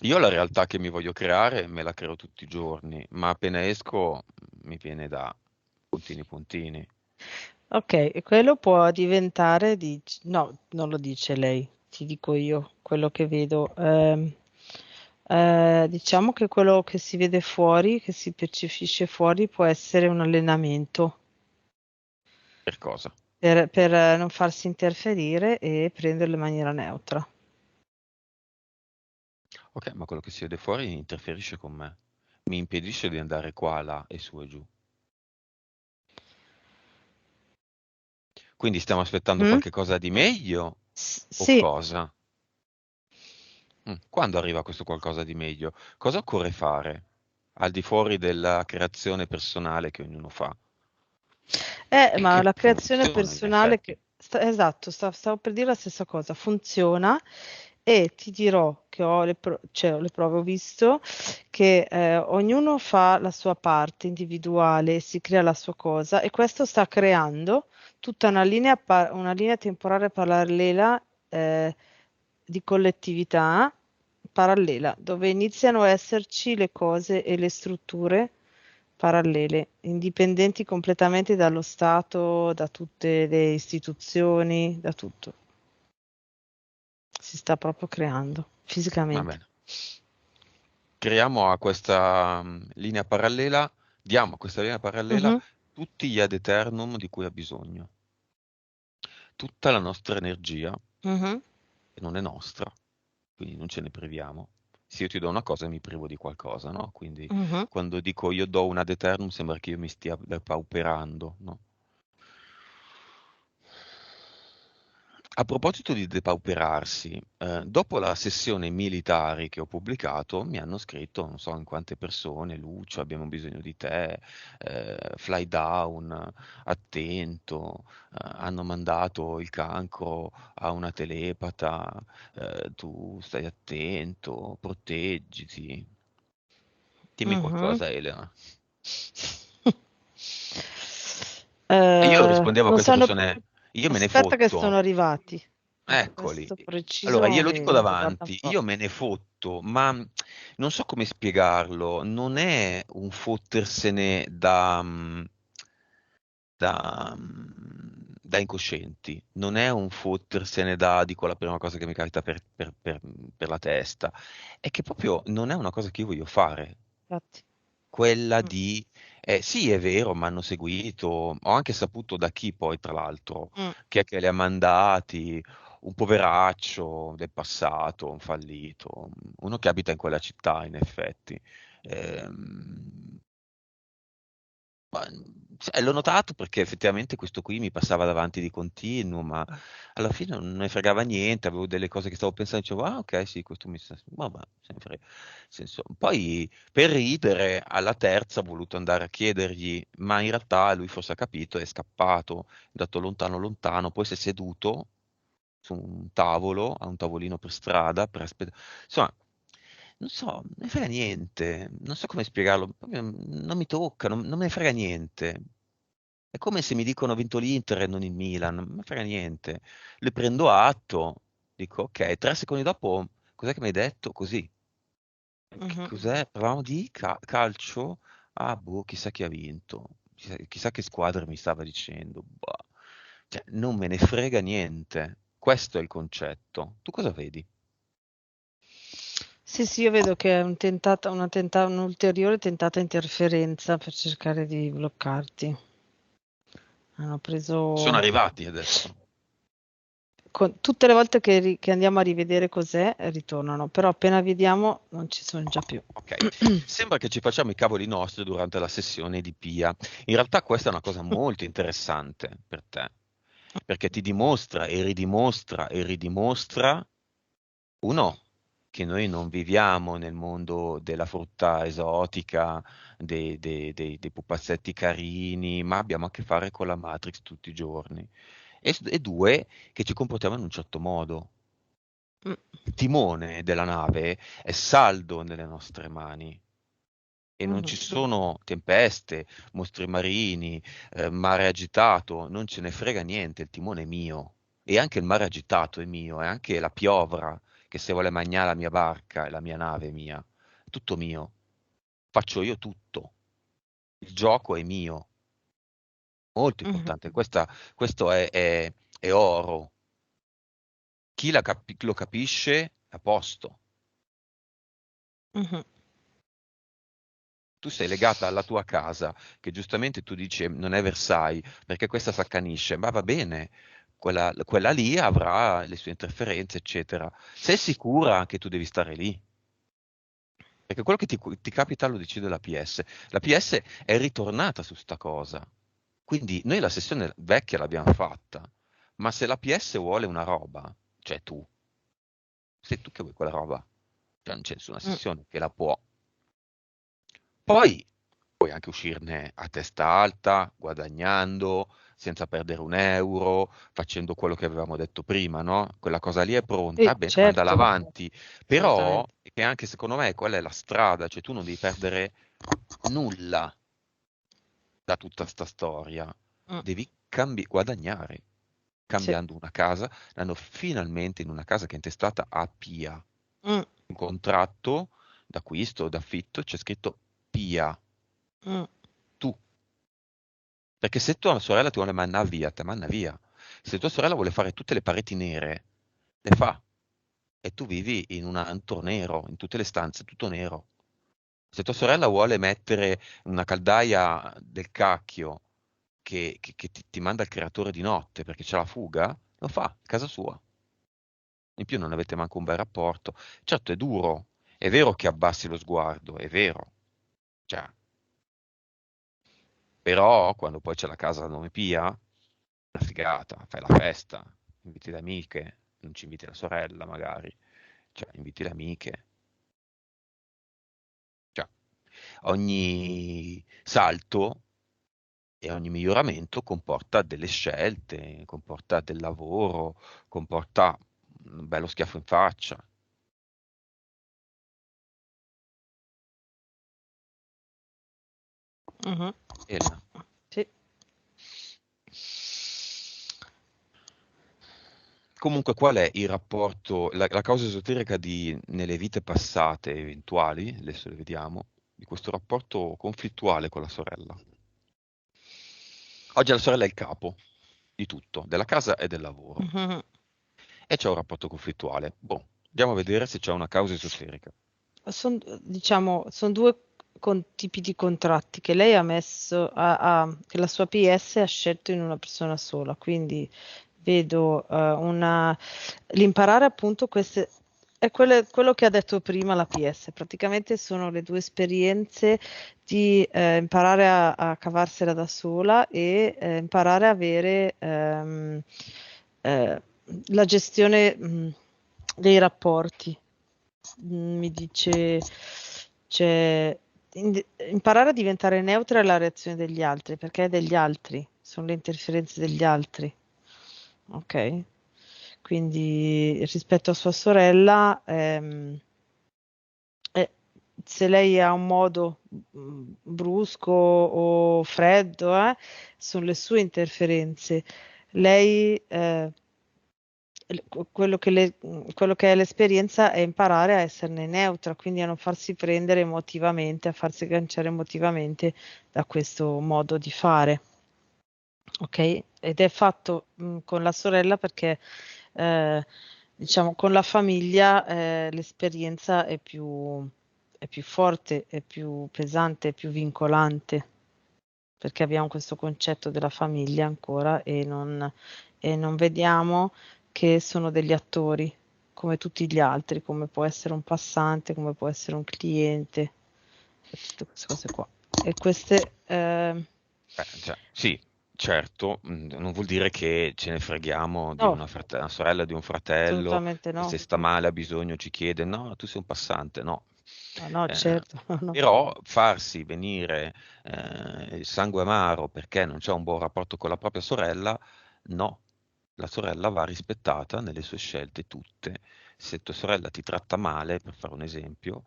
Io la realtà che mi voglio creare me la creo tutti i giorni, ma appena esco mi viene da puntini puntini. Ok, e quello può diventare di... No, non lo dice lei, ti dico io quello che vedo. Diciamo che quello che si vede fuori, che si percepisce fuori, può essere un allenamento Per cosa? per non farsi interferire e prenderlo in maniera neutra. Ok, ma quello che si vede fuori interferisce con me. Mi impedisce di andare qua, là e su e giù. Quindi stiamo aspettando Mm? qualche cosa di meglio o Sì, cosa? Quando arriva questo qualcosa di meglio? Cosa occorre fare? Al di fuori della creazione personale che ognuno fa. e Ma che la creazione funziona in personale, effetti. esatto, stavo per dire la stessa cosa, funziona e ti dirò che cioè, ho le prove, ho visto che ognuno fa la sua parte individuale, si crea la sua cosa e questo sta creando tutta una linea temporale parallela di collettività parallela, dove iniziano a esserci le cose e le strutture parallele, indipendenti completamente dallo Stato, da tutte le istituzioni, da tutto. Si sta proprio creando Va fisicamente. bene. Creiamo a questa linea parallela, diamo a questa linea parallela Mhm, tutti gli ad eternum di cui ha bisogno, tutta la nostra energia, mhm, che non è nostra, quindi non ce ne priviamo. Se io ti do una cosa mi privo di qualcosa, no? Quindi mhm. quando dico io do un ad eternum sembra che io mi stia depauperando, no? A proposito di depauperarsi, dopo la sessione militari che ho pubblicato, mi hanno scritto, non so in quante persone, Lucio, abbiamo bisogno di te, fly down, attento, hanno mandato il cancro a una telepata, tu stai attento, proteggiti. Dimmi Mhm. qualcosa, Elena. E io rispondevo a Non queste sanno. persone, io me ne Aspetta che sono fotto. arrivati. Eccoli. Questo Allora, preciso glielo dico mi guarda un davanti, po'. io me ne fotto, ma non so come spiegarlo, non è un fottersene da incoscienti, non è un fottersene da, dico la prima cosa che mi capita per la testa, è che proprio non è una cosa che io voglio fare, Infatti. quella Mm, di, sì è vero, mi hanno seguito, ho anche saputo da chi poi tra l'altro, mm, chi è che li ha mandati, un poveraccio del passato, un fallito, uno che abita in quella città in effetti. Ehm, ma, l'ho notato perché effettivamente questo qui mi passava davanti di continuo, ma alla fine non ne fregava niente, avevo delle cose che stavo pensando, dicevo, ah ok, sì, questo mi sta. Vabbè, se ne frega. Nel senso, poi per ridere, alla terza ho voluto andare a chiedergli, ma in realtà lui forse ha capito, è scappato, è andato lontano lontano, poi si è seduto su un tavolo, a un tavolino per strada, per aspettare. Insomma, non so, non me ne frega niente, non so come spiegarlo, proprio non mi tocca, non me ne frega niente. È come se mi dicono ho vinto l'Inter e non il Milan, non me ne frega niente. Le prendo atto, dico ok, 3 secondi dopo, cos'è che mi hai detto? Così. Che mhm. cos'è? Parlavamo di calcio? Ah, boh, chissà chi ha vinto. Chissà che squadra mi stava dicendo. Boh. Cioè, non me ne frega niente. Questo è il concetto. Tu cosa vedi? Sì, sì, io vedo che è un'ulteriore tentata interferenza per cercare di bloccarti. Hanno Sono preso. arrivati adesso. Tutte le volte che andiamo a rivedere cos'è, ritornano, però appena vediamo non ci sono già più. Ok, sembra che ci facciamo i cavoli nostri durante la sessione di Pia. In realtà questa è una cosa molto interessante per te, perché ti dimostra e ridimostra, uno, che noi non viviamo nel mondo della frutta esotica, dei pupazzetti carini, ma abbiamo a che fare con la Matrix tutti i giorni. E due, che ci comportiamo in un certo modo. Mm, Il timone della nave è saldo nelle nostre mani e non ci mhm, sono tempeste, mostri marini, mare agitato, non ce ne frega niente, il timone è mio. E anche il mare agitato è mio, e anche la piovra, che se vuole mangiare la mia barca e la mia nave è mia. È tutto mio. Faccio io tutto. Il gioco è mio. Molto mhm, importante. Questo è oro. Chi lo capisce, a posto. mhm, Tu sei legata alla tua casa, che giustamente tu dici non è Versailles, perché questa si accanisce, ma va bene, quella lì avrà le sue interferenze, eccetera. Sei sicura che tu devi stare lì? Perché quello che ti capita lo decide la PS. La PS è ritornata su sta cosa. Quindi noi la sessione vecchia l'abbiamo fatta, ma se la PS vuole una roba, cioè tu, sei tu che vuoi quella roba, cioè non c'è nessuna mm, sessione che la può. Poi puoi anche uscirne a testa alta, guadagnando, senza perdere un euro, facendo quello che avevamo detto prima, no? Quella cosa lì è pronta, bene, mandala Certo, avanti. Però, assolutamente. e anche secondo me quella è la strada, cioè tu non devi perdere nulla da tutta sta storia, Mm, devi guadagnare. sì. Cambiando una casa, l'hanno finalmente in una casa che è intestata a PIA. Mm, Un contratto d'acquisto o d'affitto c'è scritto PIA, mm, tu. Perché se tua sorella ti vuole mandare via, te manda via. Se tua sorella vuole fare tutte le pareti nere, le fa. E tu vivi in un antro nero, in tutte le stanze, tutto nero. Se tua sorella vuole mettere una caldaia del cacchio che ti manda il creatore di notte perché c'è la fuga, lo fa, a casa sua. In più non avete manco un bel rapporto. Certo, è duro, è vero che abbassi lo sguardo, è vero. Cioè, però quando poi c'è la casa a nome Pia, una figata, fai la festa, inviti le amiche, non ci inviti la sorella magari, cioè inviti le amiche. Cioè, ogni salto e ogni miglioramento comporta delle scelte, comporta del lavoro, comporta un bello schiaffo in faccia. mhm, Elena. sì. Comunque, qual è il rapporto, la causa esoterica nelle vite passate eventuali, adesso le vediamo, di questo rapporto conflittuale con la sorella? Oggi la sorella è il capo di tutto, della casa e del lavoro, Mhm. e c'è un rapporto conflittuale. Boh, andiamo a vedere se c'è una causa esoterica. Diciamo, sono due tipi di contratti che lei ha messo, che la sua PS ha scelto in una persona sola, quindi vedo l'imparare appunto queste, è quello che ha detto prima la PS, praticamente sono le due esperienze di imparare a cavarsela da sola e imparare a avere eh, la gestione dei rapporti. Mi dice, cioè, imparare a diventare neutra alla reazione degli altri, perché è degli altri, sono le interferenze degli altri. Ok? Quindi rispetto a sua sorella, eh, se lei ha un modo brusco o freddo, sono le sue interferenze. Lei, quello che è l'esperienza è imparare a esserne neutra, quindi a non farsi prendere emotivamente, a farsi agganciare emotivamente da questo modo di fare. Ok? Ed è fatto con la sorella perché, eh, diciamo, con la famiglia l'esperienza è più forte, è più pesante, è più vincolante, perché abbiamo questo concetto della famiglia ancora e non vediamo che sono degli attori come tutti gli altri, come può essere un passante, come può essere un cliente, e tutte queste cose qua. E queste, Cioè, sì, certo, non vuol dire che ce ne freghiamo di no, una sorella, di un fratello, assolutamente che no. se sta male ha bisogno ci chiede, no, tu sei un passante, no. No, no, Eh, certo, no, no. però farsi venire il sangue amaro perché non c'è un buon rapporto con la propria sorella, no. La sorella va rispettata nelle sue scelte tutte. Se tua sorella ti tratta male, per fare un esempio,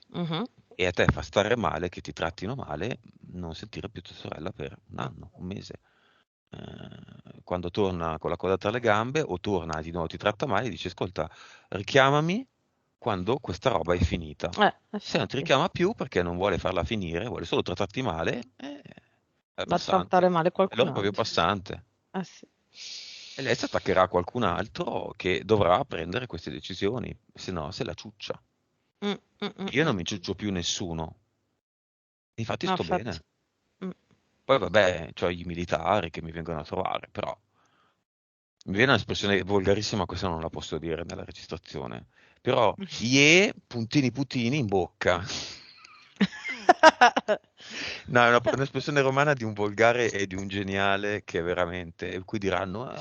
Mhm. e a te fa stare male che ti trattino male, non sentire più tua sorella per un anno, un mese. Quando torna con la coda tra le gambe o torna di nuovo ti tratta male, dici ascolta, richiamami quando questa roba è finita. Se non ti Infatti, richiama più perché non vuole farla finire, vuole solo trattarti male, è va a trattare passante. male E allora qualcun è proprio altro. passante. Sì. E lei si attaccherà a qualcun altro che dovrà prendere queste decisioni, se no se la ciuccia. Mm, mm, mm, Io mm. non mi ciuccio più nessuno, infatti No, sto infatti. bene. Mm. Poi vabbè, c'ho i militari che mi vengono a trovare, però mi viene un'espressione volgarissima, questa non la posso dire nella registrazione. Però, puntini puntini in bocca. No, è un'espressione romana di un volgare e di un geniale che veramente, e cui diranno,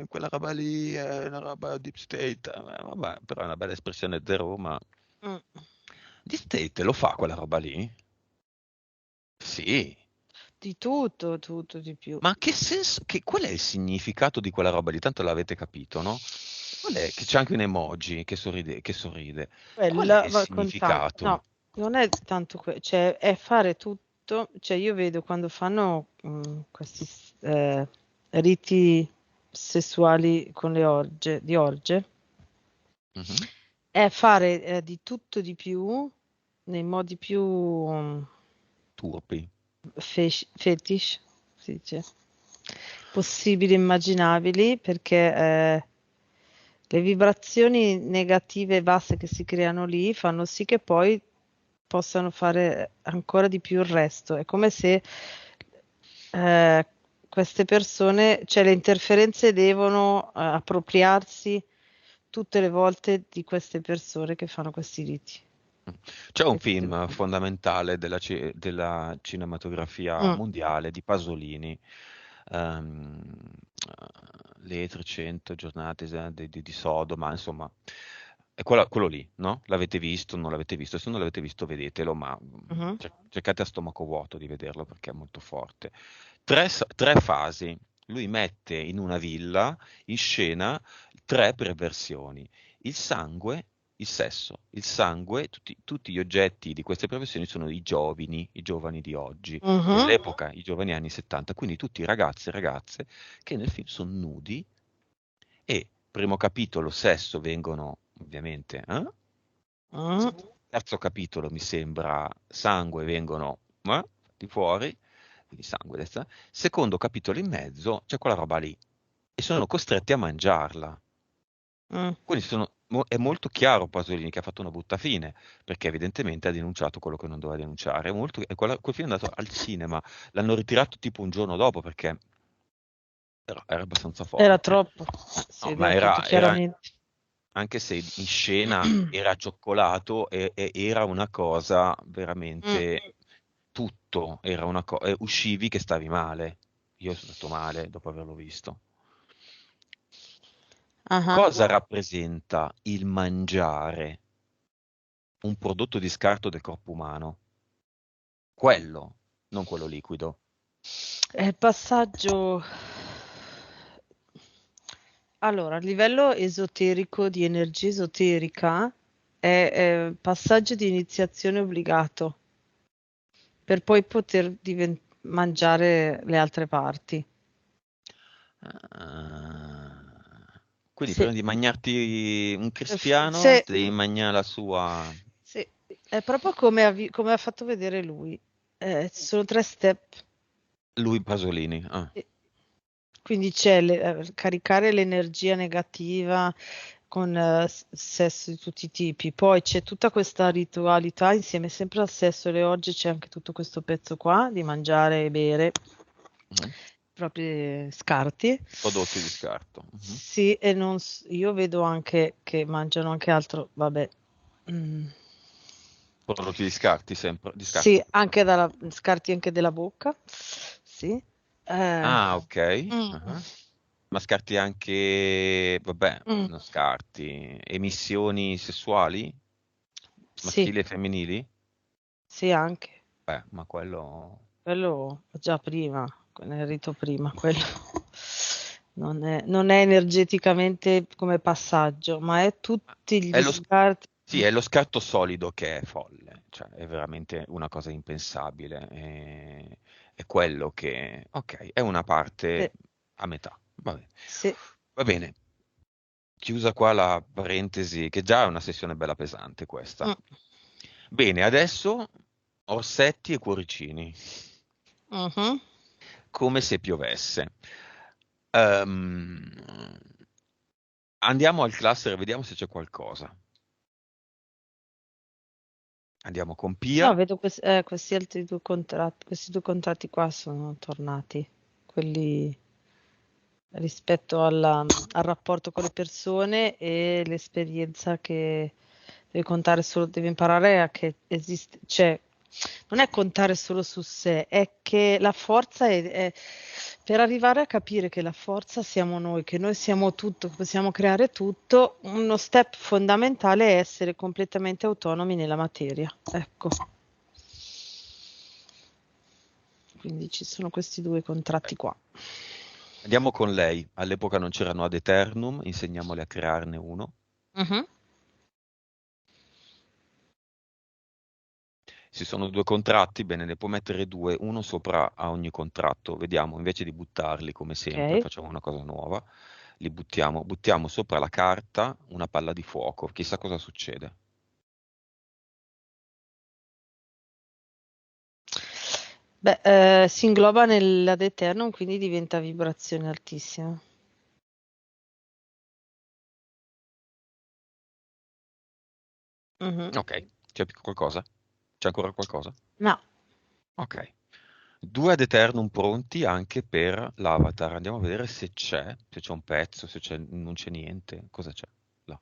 quella roba lì è una roba deep state. Vabbè, però è una bella espressione di Roma. Mm. Deep state lo fa quella roba lì? Sì, Di tutto, tutto di più. ma che senso, qual è il significato di quella roba lì? Tanto l'avete capito, no? Qual è? Che c'è anche un emoji che sorride, che sorride. Qual è Quella il va con no, significato? non è tanto cioè è fare tutto, cioè io vedo quando fanno questi riti sessuali con le orge, di orge, Mhm. è fare di tutto di più nei modi più Turpi. fetish, si dice, possibili, immaginabili, perché le vibrazioni negative e basse che si creano lì fanno sì che poi possano fare ancora di più il resto. È come se eh, queste persone, cioè le interferenze devono appropriarsi tutte le volte di queste persone che fanno questi riti. C'è un film Effettivamente. fondamentale della cinematografia Mm, mondiale di Pasolini, ehm, le 300 giornate di Sodoma, insomma, è quello lì, no? L'avete visto, non l'avete visto? Se non l'avete visto, vedetelo, ma mhm, cercate a stomaco vuoto di vederlo perché è molto forte. Tre fasi. Lui mette in una villa in scena tre perversioni: il sangue, il sesso, il sangue, tutti gli oggetti di queste professioni sono i giovani di oggi, mhm, dell'epoca, i giovani anni 70, quindi tutti ragazzi e ragazze che nel film sono nudi e primo capitolo sesso vengono ovviamente, mm, terzo capitolo mi sembra sangue vengono fatti fuori, quindi sangue, secondo capitolo in mezzo c'è quella roba lì e sono costretti a mangiarla. mm. Quindi è molto chiaro Pasolini che ha fatto una brutta fine, perché evidentemente ha denunciato quello che non doveva denunciare. Quel film è andato al cinema, l'hanno ritirato tipo un giorno dopo perché era abbastanza Era forte. troppo, si No, ma vedeva proprio chiaramente. anche se in scena era cioccolato e era una cosa Mm. veramente tutto, era una cosa, uscivi che stavi male. Io sono stato male dopo averlo visto. Ah, Cosa rappresenta il mangiare un prodotto di scarto del corpo umano? Quello, non quello liquido. è il passaggio. Allora, a livello esoterico, di energia esoterica, è passaggio di iniziazione obbligato per poi poter mangiare le altre parti. Ah. Quindi Sì, prima di mangiarti un cristiano, se- devi mangiare la sua... sì, è proprio come come ha fatto vedere lui. Ci sono tre step. Lui Pasolini. Ah. Sì. Quindi c'è caricare l'energia negativa con sesso di tutti i tipi, poi c'è tutta questa ritualità insieme sempre al sesso e oggi c'è anche tutto questo pezzo qua di mangiare e bere Mhm. propri scarti. Prodotti di scarto. Mhm. Sì, e non, io vedo anche che mangiano anche altro, vabbè. Mm. Prodotti di scarti sempre, di Sì, scarto. anche scarti anche della bocca. Sì. Eh, Ah, ok. mm, Ah. Ma scarti anche, vabbè, mm, non scarti, emissioni sessuali, sì, maschili e femminili? sì, anche. Ma quello... Quello già prima, nel rito prima, quello non è energeticamente come passaggio, ma è tutti È gli lo, scarti. sì, è lo scarto solido che è folle, cioè è veramente una cosa impensabile. È quello che, ok, è una Sì, parte a metà. Va bene. sì. Va bene, chiusa qua la parentesi, che già è una sessione bella pesante questa. Mm, Bene, adesso orsetti e cuoricini, mhm. come se piovesse. Ehm, Andiamo al cluster e vediamo se c'è qualcosa. Andiamo con No, Pia. vedo questi altri questi due contratti qua sono tornati, quelli rispetto al rapporto con le persone e l'esperienza che devi contare solo, devi imparare a che esiste, cioè non è contare solo su sé, è che la forza per arrivare a capire che la forza siamo noi, che noi siamo tutto, che possiamo creare tutto, uno step fondamentale è essere completamente autonomi nella materia. Ecco. Quindi ci sono questi due contratti qua. Andiamo con lei. All'epoca non c'erano ad eternum, insegniamole a crearne uno. Mhm. Se sono due contratti, bene, ne può mettere due, uno sopra a ogni contratto. Vediamo, invece di buttarli come sempre, Ok. facciamo una cosa nuova. Li buttiamo sopra la carta una palla di fuoco. Chissà cosa succede. Beh, si ingloba nell'ad eternum, quindi diventa vibrazione altissima. Mhm. Ok, c'è qualcosa? C'è ancora qualcosa? No, Ok. Due ad eternum pronti anche per l'avatar. Andiamo a vedere se c'è un pezzo, non c'è niente. Cosa c'è? Là.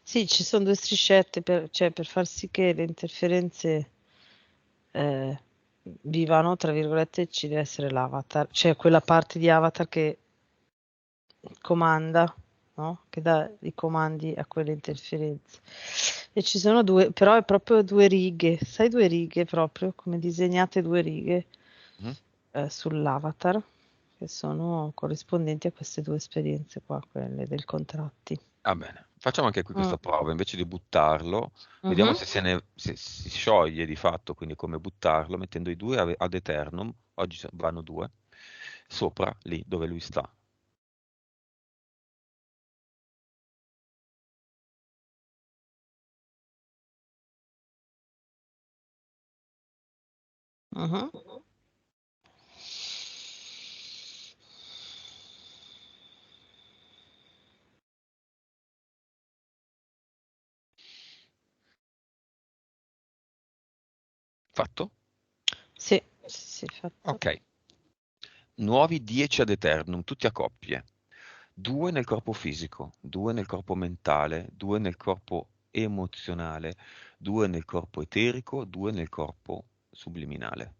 sì, ci sono due striscette cioè, per far sì che le interferenze eh, vivano, tra virgolette, ci deve essere l'avatar, cioè quella parte di avatar che comanda, no? Che dà i comandi a quelle interferenze. E ci sono due, però è proprio due righe, sai, due righe proprio, come disegnate due righe Mhm. sull'avatar, che sono corrispondenti a queste due esperienze qua, quelle del contratti. Va bene, facciamo anche qui Mm. questa prova, invece di buttarlo, vediamo Mhm. se si scioglie di fatto, quindi come buttarlo, mettendo i due ad eternum, oggi vanno due, sopra lì dove lui sta. Mhm. Fatto? Sì, sì, sì, fatto. Ok. Nuovi 10 ad eternum, tutti a coppie. Due nel corpo fisico, due nel corpo mentale, due nel corpo emozionale, due nel corpo eterico, due nel corpo subliminale.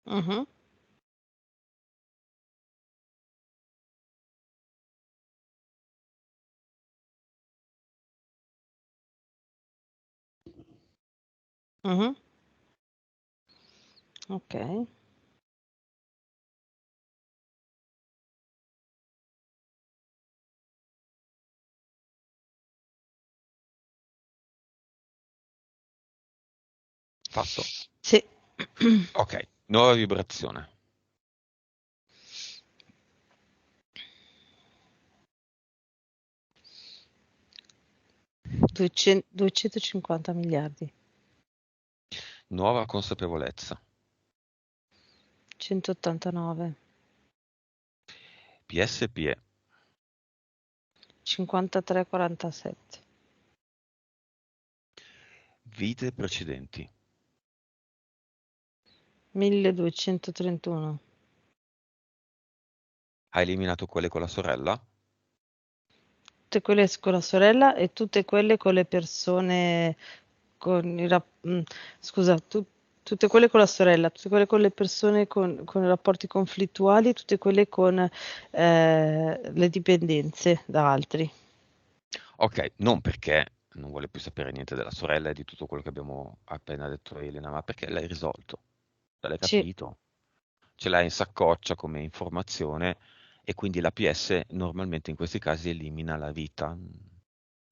Mhm. Mhm. Ok. Fatto? Sì. Ok, nuova vibrazione. 250 miliardi, Nuova consapevolezza. 189, PSPE. 53, 47, Vite precedenti. 1231. Ha eliminato quelle con la sorella? Tutte quelle con la sorella e tutte quelle con le persone con scusa, tutte quelle con la sorella, tutte quelle con le persone con i rapporti conflittuali, tutte quelle con le dipendenze da altri. Ok, non perché non vuole più sapere niente della sorella e di tutto quello che abbiamo appena detto a Elena, ma perché l'hai risolto, l'hai Sì, capito, ce l'hai in saccoccia come informazione e quindi la PS normalmente in questi casi elimina la vita,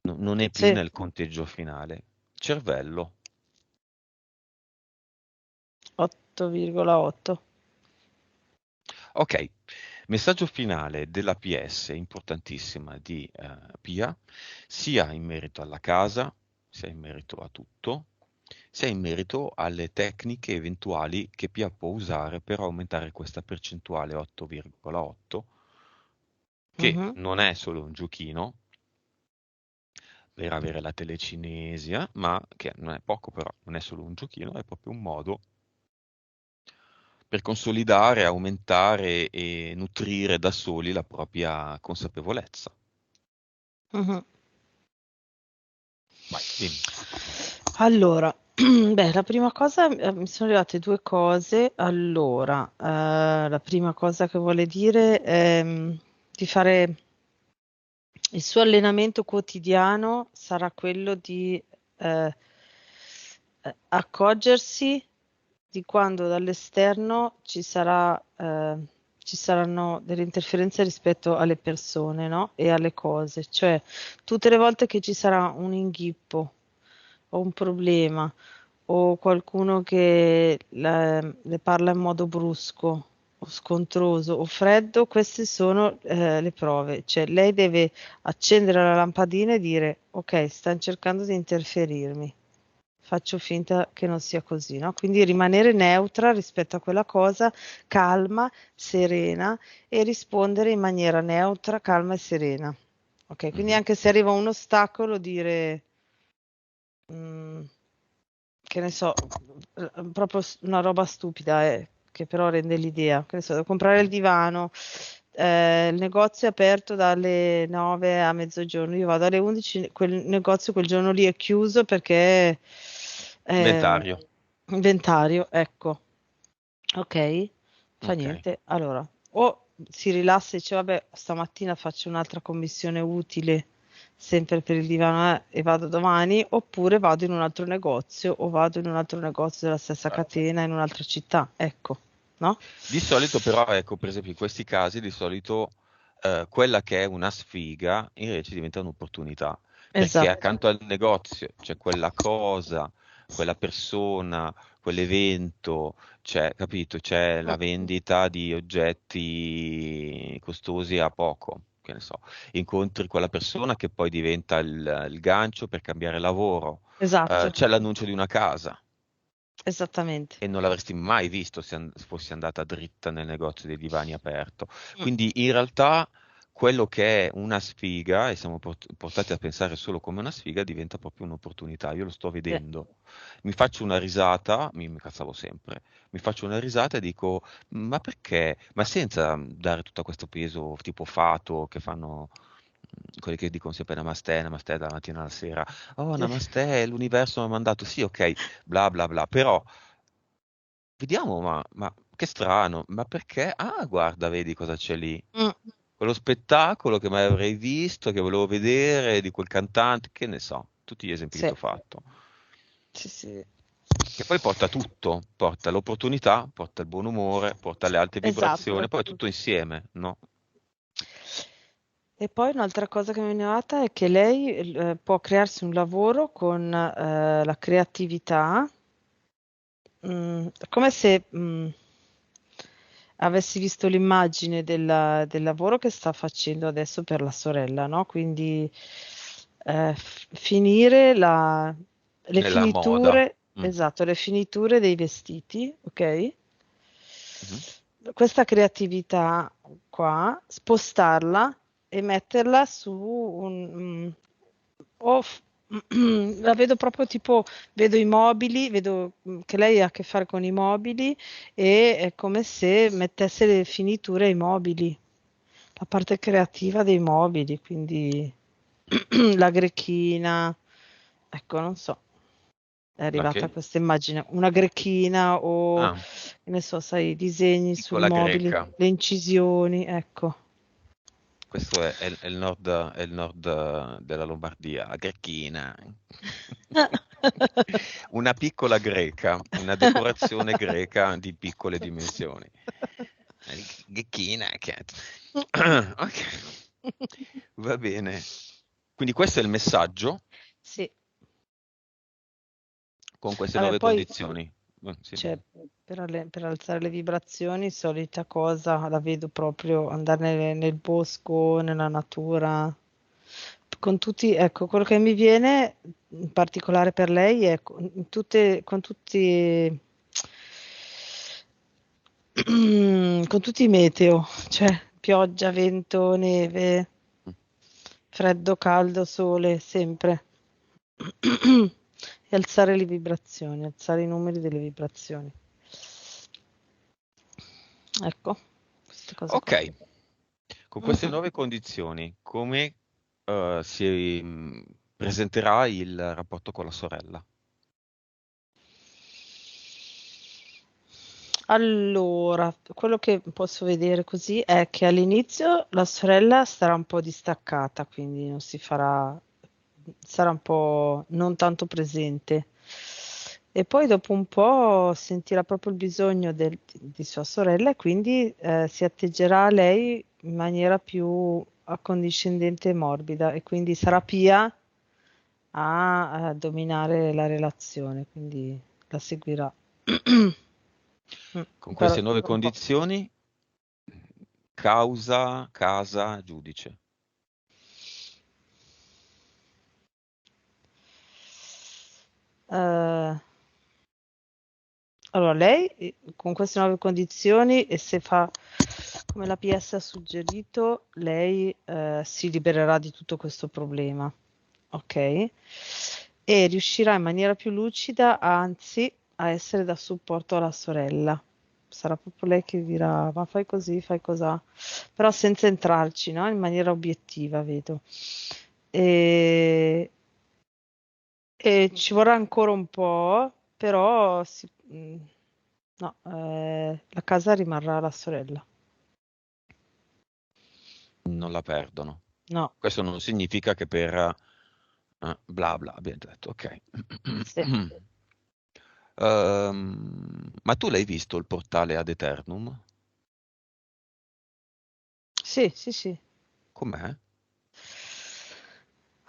non è più sì, nel conteggio finale. Cervello. 8,8. Ok, messaggio finale della PS importantissima di Pia, sia in merito alla casa, sia in merito a tutto, sia in merito alle tecniche eventuali che Pia può usare per aumentare questa percentuale 8,8, che Mhm. non è solo un giochino per avere la telecinesia, ma che non è poco però, non è solo un giochino, è proprio un modo per consolidare, aumentare e nutrire da soli la propria consapevolezza. Mhm. Vai, dimmi. Allora, beh, la prima cosa, mi sono arrivate due cose. Allora, la prima cosa che vuole dire è di fare il suo allenamento quotidiano sarà quello di eh, accorgersi di quando dall'esterno ci saranno delle interferenze rispetto alle persone, no? E alle cose. Cioè, tutte le volte che ci sarà un inghippo o un problema o qualcuno che le parla in modo brusco o scontroso o freddo, queste sono le prove. Cioè, lei deve accendere la lampadina e dire: ok, stanno cercando di interferirmi. Faccio finta che non sia così, no? Quindi rimanere neutra rispetto a quella cosa, calma, serena e rispondere in maniera neutra, calma e serena. Ok, quindi Mhm. anche se arriva un ostacolo, dire, mm, che ne so, proprio una roba stupida, che però rende l'idea. Che ne so, devo comprare il divano, il negozio è aperto dalle 9 a mezzogiorno, io vado alle 11, quel negozio quel giorno lì è chiuso perché Inventario. inventario, ecco. Ok, fa Ok. niente. Allora, o si rilassa e dice, vabbè, stamattina faccio un'altra commissione utile, sempre per il divano, e vado domani, oppure vado in un altro negozio o vado in un altro negozio della stessa catena in un'altra città. Ecco, no? Di solito però, ecco, per esempio in questi casi, di solito quella che è una sfiga invece diventa un'opportunità, perché Esatto. accanto al negozio c'è quella cosa, quella persona, quell'evento, c'è, capito? C'è la Mm, vendita di oggetti costosi a poco, che ne so. Incontri quella persona che poi diventa il gancio per cambiare lavoro, esatto, c'è l'annuncio di una casa. esattamente. E non l'avresti mai visto se fossi andata dritta nel negozio dei divani aperto. Mm, Quindi in realtà quello che è una sfiga, e siamo portati a pensare solo come una sfiga, diventa proprio un'opportunità. Io lo sto sì. vedendo. Mi faccio una risata, mi cazzavo sempre, mi faccio una risata e dico, ma perché? Ma senza dare tutto questo peso tipo fato che fanno quelli che dicono sempre namaste dalla mattina alla sera. Oh, Sì. namaste, l'universo mi ha mandato, sì, ok, bla bla bla, però vediamo, ma che strano, ma perché? Ah, guarda, vedi cosa c'è lì. Mm, Quello spettacolo che mai avrei visto, che volevo vedere, di quel cantante, che ne so, tutti gli esempi che sì, ti ho fatto. sì, sì. Che poi porta tutto, porta l'opportunità, porta il buon umore, porta le alte vibrazioni, Esatto. poi è tutto insieme, no? E poi un'altra cosa che mi è nota è che lei può crearsi un lavoro con la creatività, come se avessi visto l'immagine del lavoro che sta facendo adesso per la sorella, no? Quindi finire le Nella moda. finiture, Mm. esatto, le finiture dei vestiti, ok? Mhm. Questa creatività qua, spostarla e metterla su o f- la vedo proprio tipo, vedo i mobili, vedo che lei ha a che fare con i mobili e è come se mettesse le finiture ai mobili, la parte creativa dei mobili, quindi la grechina, ecco, non so, è La arrivata che? questa immagine, una grechina o, Ah, che ne so, sai, i disegni sui piccola mobili, greca. le incisioni, ecco. Questo è il nord della Lombardia, la Grecchina. Una piccola greca, una decorazione greca di piccole dimensioni. Grecchina, cat. Ok, va bene. Quindi questo è il messaggio Sì, con queste vabbè, nuove poi condizioni. Sì. cioè, per alzare le vibrazioni, solita cosa, la vedo proprio andare nel bosco, nella natura, con tutti, ecco, quello che mi viene in particolare per lei è con tutti, con tutti i meteo, cioè pioggia, vento, neve, freddo, caldo, sole, sempre. E alzare le vibrazioni, alzare i numeri delle vibrazioni. Ecco, queste cose qua. Ok, con queste Mhm. nuove condizioni, come si presenterà il rapporto con la sorella? Allora, quello che posso vedere così è che all'inizio la sorella starà un po' distaccata, quindi non si farà, sarà un po' non tanto presente. E poi dopo un po' sentirà proprio il bisogno di sua sorella e quindi si atteggerà a lei in maniera più accondiscendente e morbida e quindi sarà Pia a dominare la relazione, quindi la seguirà. Con Però queste nuove dopo un po'. condizioni, causa, casa, giudice. Eh, allora, lei con queste nuove condizioni e se fa come la PS ha suggerito, lei si libererà di tutto questo problema, ok? E riuscirà in maniera più lucida, anzi, a essere da supporto alla sorella. Sarà proprio lei che dirà, ma fai così, fai cosà, però senza entrarci, no? In maniera obiettiva, vedo. E, e ci vorrà ancora un po', però no, la casa rimarrà alla sorella. Non la perdono. No, Questo non significa che per bla bla, abbiamo detto, ok. sì, Ma tu l'hai visto il portale Ad Eternum? sì, sì, sì. Com'è?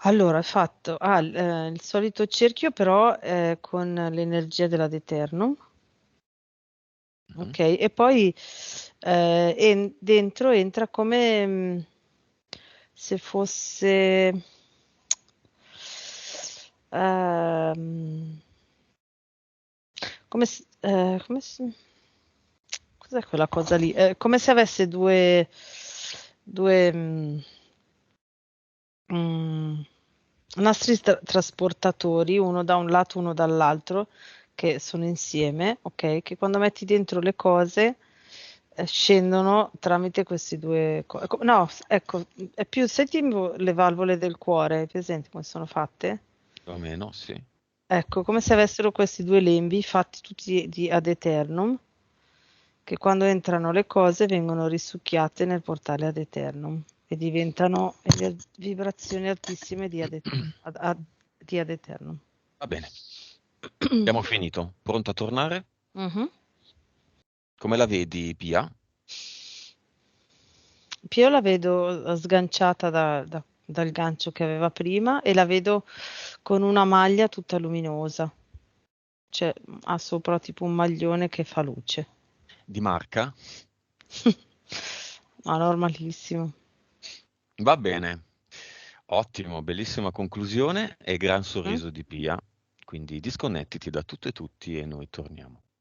Allora, è fatto il solito cerchio, però con l'energia della Deternum, Mhm. ok? E poi dentro entra come se fosse ehm, cos'è quella cosa lì? Come se avesse due mm, nastri trasportatori, uno da un lato, uno dall'altro, che sono insieme, ok? Che quando metti dentro le cose scendono tramite questi due no, ecco, è più, senti le valvole del cuore, hai presente come sono fatte? Più o meno, sì. Ecco, come se avessero questi due lembi fatti tutti di ad eternum, che quando entrano le cose vengono risucchiate nel portale ad eternum e diventano vibrazioni altissime di ad eternum. Va bene, abbiamo finito. Pronto a tornare? Mhm. Come la vedi, Pia? Pio la vedo sganciata dal gancio che aveva prima e la vedo con una maglia tutta luminosa, cioè ha sopra tipo un maglione che fa luce. Di Marca? Ma normalissimo. Va bene. Ottimo, bellissima conclusione e gran Mm? sorriso di Pia. Quindi disconnettiti da tutto e tutti e noi torniamo.